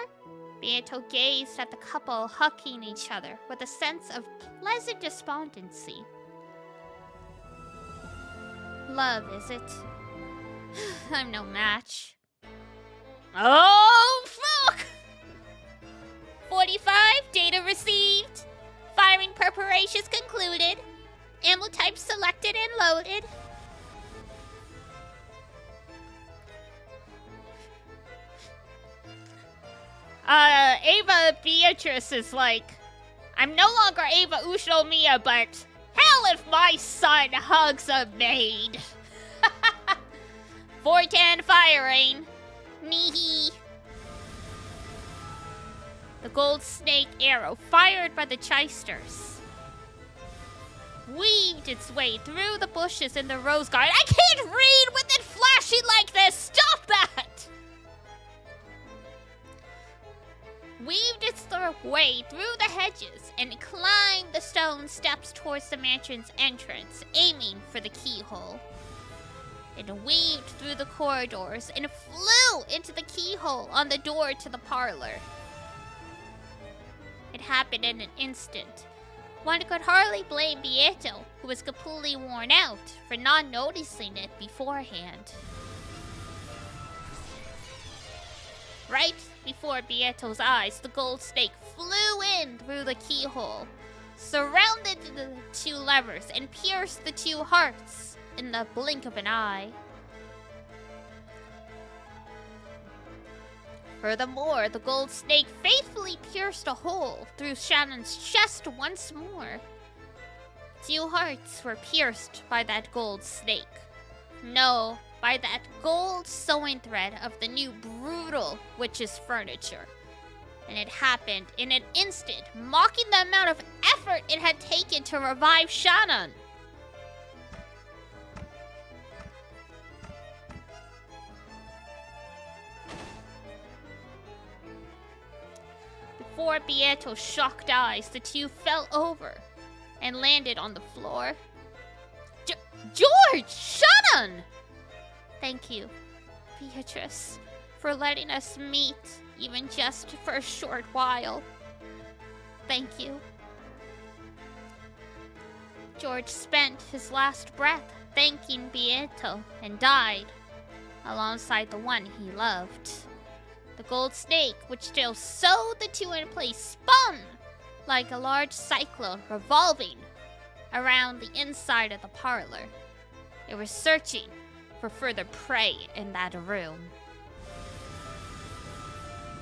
Beato gazed at the couple hugging each other with a sense of pleasant despondency. Love, is it? I'm no match. Oh, fuck! 45, data received. Firing preparations concluded. Ammo type selected and loaded. Ava Beatrice is like, I'm no longer Ava Ushnomiya, but hell if my son hugs a maid. 410 firing. Neehee. The gold snake arrow fired by the chysters weaved its way through the bushes in the rose garden. I can't read with it flashing like this! Stop that! Weaved its way through the hedges and climbed the stone steps towards the mansion's entrance, aiming for the keyhole. It weaved through the corridors and flew into the keyhole on the door to the parlor. It happened in an instant. One could hardly blame Beato who was completely worn out for not noticing it beforehand. Right before Beato's eyes, the gold snake flew in through the keyhole, surrounded the two levers, and pierced the two hearts in the blink of an eye. Furthermore, the gold snake faithfully pierced a hole through Shannon's chest once more. Two hearts were pierced by that gold snake. No, by that gold sewing thread of the new brutal witch's furniture. And it happened in an instant, mocking the amount of effort it had taken to revive Shannon. Before Beato's shocked eyes, the two fell over and landed on the floor. George! Shannon! Thank you, Beatrice, for letting us meet, even just for a short while. Thank you. George spent his last breath thanking Beato and died alongside the one he loved. The gold snake, which still sewed the two in place, spun like a large cyclone revolving around the inside of the parlor. It was searching for further prey in that room.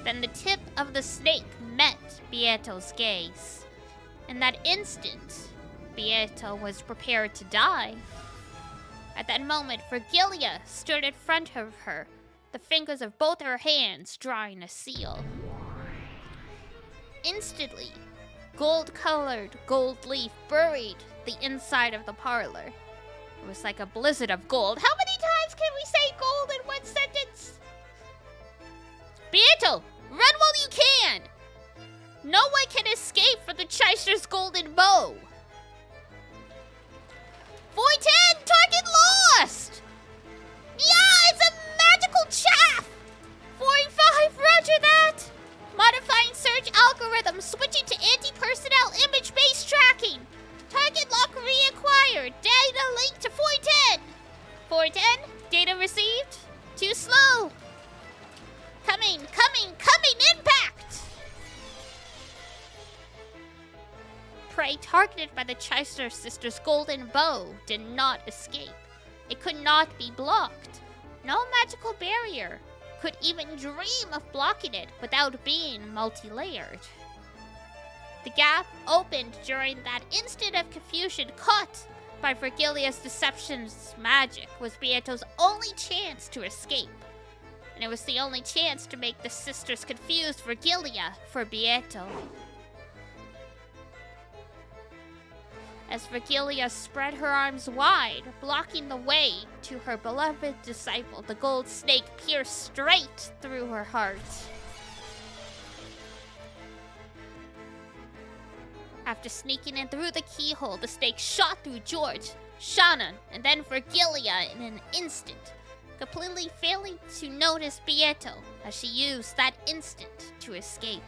Then the tip of the snake met Beato's gaze. In that instant, Beato was prepared to die. At that moment, Virgilia stood in front of her, the fingers of both her hands drawing a seal. Instantly, gold-colored gold leaf buried the inside of the parlor. It was like a blizzard of gold. How many times can we say gold in one sentence? Beato, run while you can! No one can escape from the Cheister's golden bow. 410, target lost! Yeah, it's a magical chaff! 45, roger that! Modifying search algorithm, switching to anti-personnel image-based tracking. Target lock reacquired. Data linked to 410. 410, data received. Too slow. Coming, impact! Prey targeted by the Cheister sisters' golden bow did not escape. It could not be blocked. No magical barrier could even dream of blocking it without being multi-layered. The gap opened during that instant of confusion caught by Virgilia's deception's magic was Beato's only chance to escape. And it was the only chance to make the sisters confuse Virgilia for Beato. As Virgilia spread her arms wide, blocking the way to her beloved disciple, the gold snake pierced straight through her heart. After sneaking in through the keyhole, the snake shot through George, Shannon, and then Virgilia in an instant, completely failing to notice Beato as she used that instant to escape.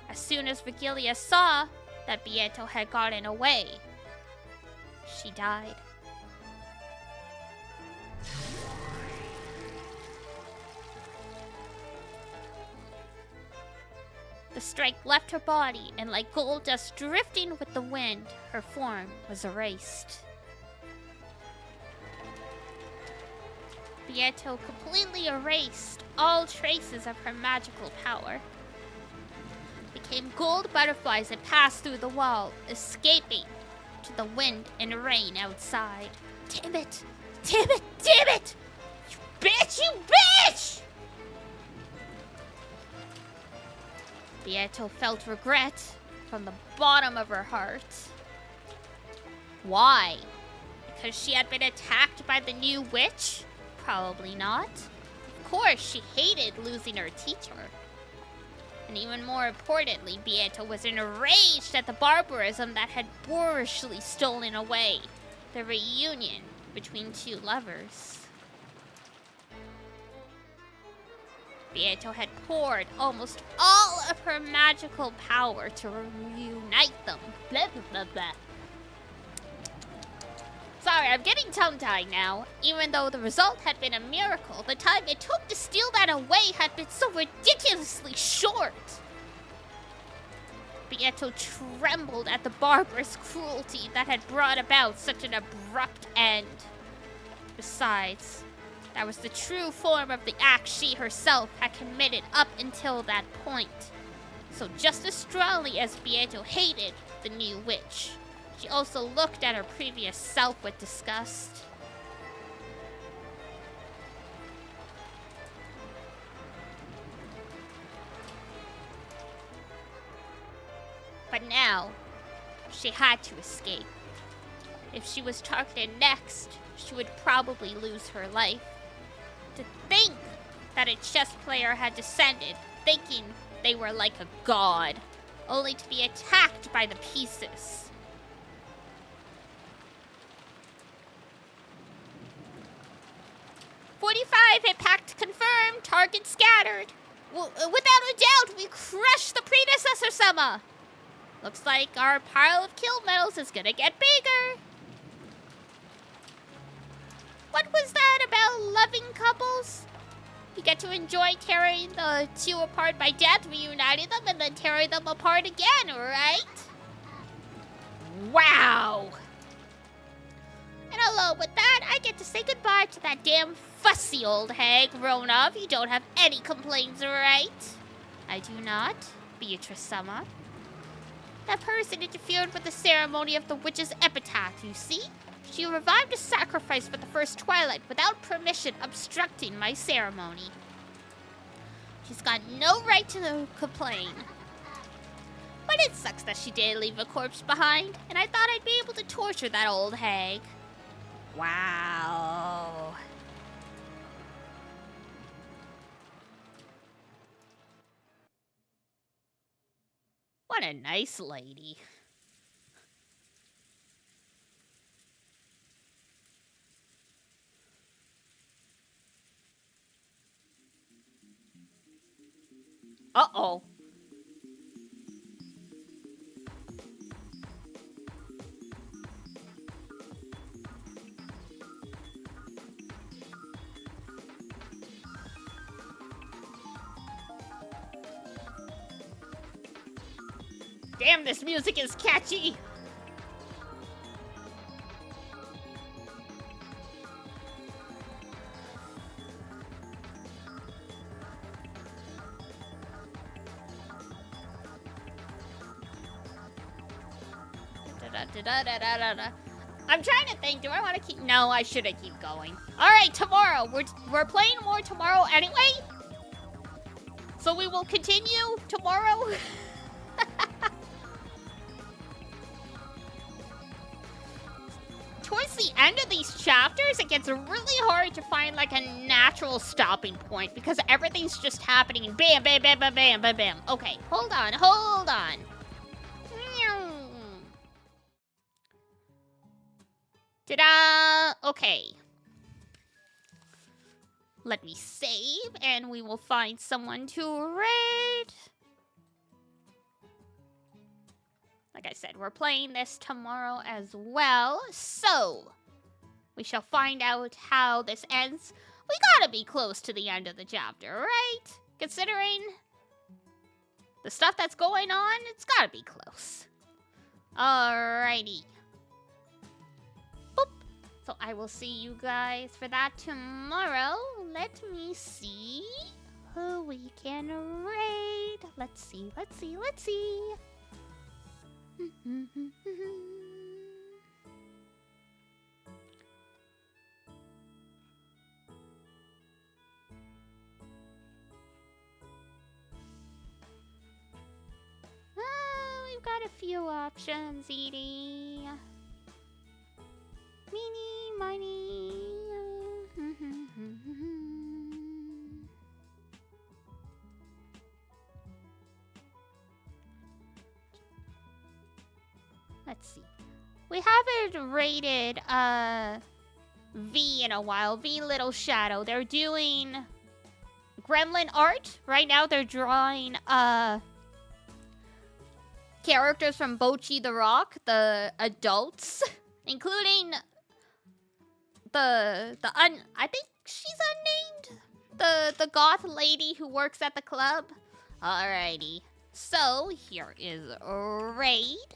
As soon as Virgilia saw that Beato had gotten away, she died. The strike left her body, and like gold dust drifting with the wind, her form was erased. Beato completely erased all traces of her magical power. Became gold butterflies that passed through the wall, escaping to the wind and rain outside. Damn it! Damn it! Damn it! You bitch! You bitch! Beato felt regret from the bottom of her heart. Why? Because she had been attacked by the new witch? Probably not. Of course, she hated losing her teacher. And even more importantly, Beato was enraged at the barbarism that had boorishly stolen away the reunion between two lovers. Beato had poured almost all of her magical power to reunite them. Blah, blah, blah, blah. Sorry, I'm getting tongue-tied now. Even though the result had been a miracle, the time it took to steal that away had been so ridiculously short. Beato trembled at the barbarous cruelty that had brought about such an abrupt end. Besides, that was the true form of the act she herself had committed up until that point. So just as strongly as Beato hated the new witch, she also looked at her previous self with disgust. But now, she had to escape. If she was targeted next, she would probably lose her life. To think that a chess player had descended, thinking they were like a god, only to be attacked by the pieces. "45 hit pact confirmed, target scattered. Without a doubt, we crushed the predecessor Sama. Looks like our pile of kill medals is gonna get bigger." What was that about loving couples? You get to enjoy tearing the two apart by death, reuniting them, and then tearing them apart again, right? Wow! And along with that, I get to say goodbye to that damn fussy old hag, Ronov. You don't have any complaints, right? I do not, Beatrice-sama. That person interfered with the ceremony of the witch's epitaph, you see? She revived a sacrifice for the first twilight without permission, obstructing my ceremony. She's got no right to complain. But it sucks that she did leave a corpse behind, and I thought I'd be able to torture that old hag. Wow. What a nice lady. Uh-oh. Damn, this music is catchy. I'm trying to think, do I want to keep... No, I shouldn't keep going. Alright, tomorrow. We're playing more tomorrow anyway. So we will continue tomorrow. Towards the end of these chapters, it gets really hard to find like a natural stopping point because everything's just happening bam, bam, bam, bam, bam, bam, bam. Okay, hold on, hold on. Ta-da! Okay. Let me save, and we will find someone to raid. Like I said, we're playing this tomorrow as well, so we shall find out how this ends. We gotta be close to the end of the chapter, right? Considering the stuff that's going on, it's gotta be close. Alrighty. So I will see you guys for that tomorrow. Let me see who we can raid. Let's see, let's see, let's see. We've got a few options, Edie. Meeny, miny. Let's see. We haven't rated V in a while. V Little Shadow. They're doing gremlin art. Right now they're drawing characters from Bochi the Rock, the adults, including I think she's unnamed, the goth lady who works at the club. Alrighty, so here is Raid.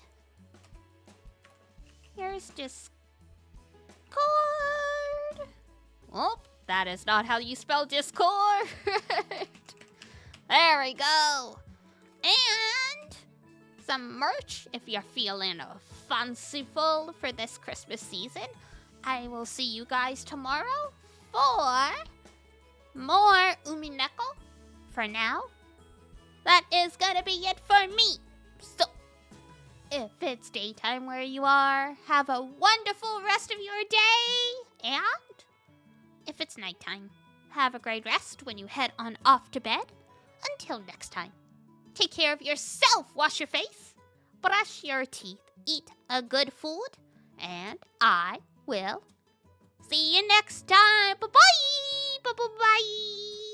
Here's Discord. Oh, that is not how you spell Discord. There we go. And some merch if you're feeling fanciful for this Christmas season. I will see you guys tomorrow for more UMINEKO. For now, that is gonna be it for me. So, if it's daytime where you are, have a wonderful rest of your day. And if it's nighttime, have a great rest when you head on off to bed. Until next time, take care of yourself, wash your face, brush your teeth, eat a good food, and I will see you next time. Bye-bye! Bye-bye-bye!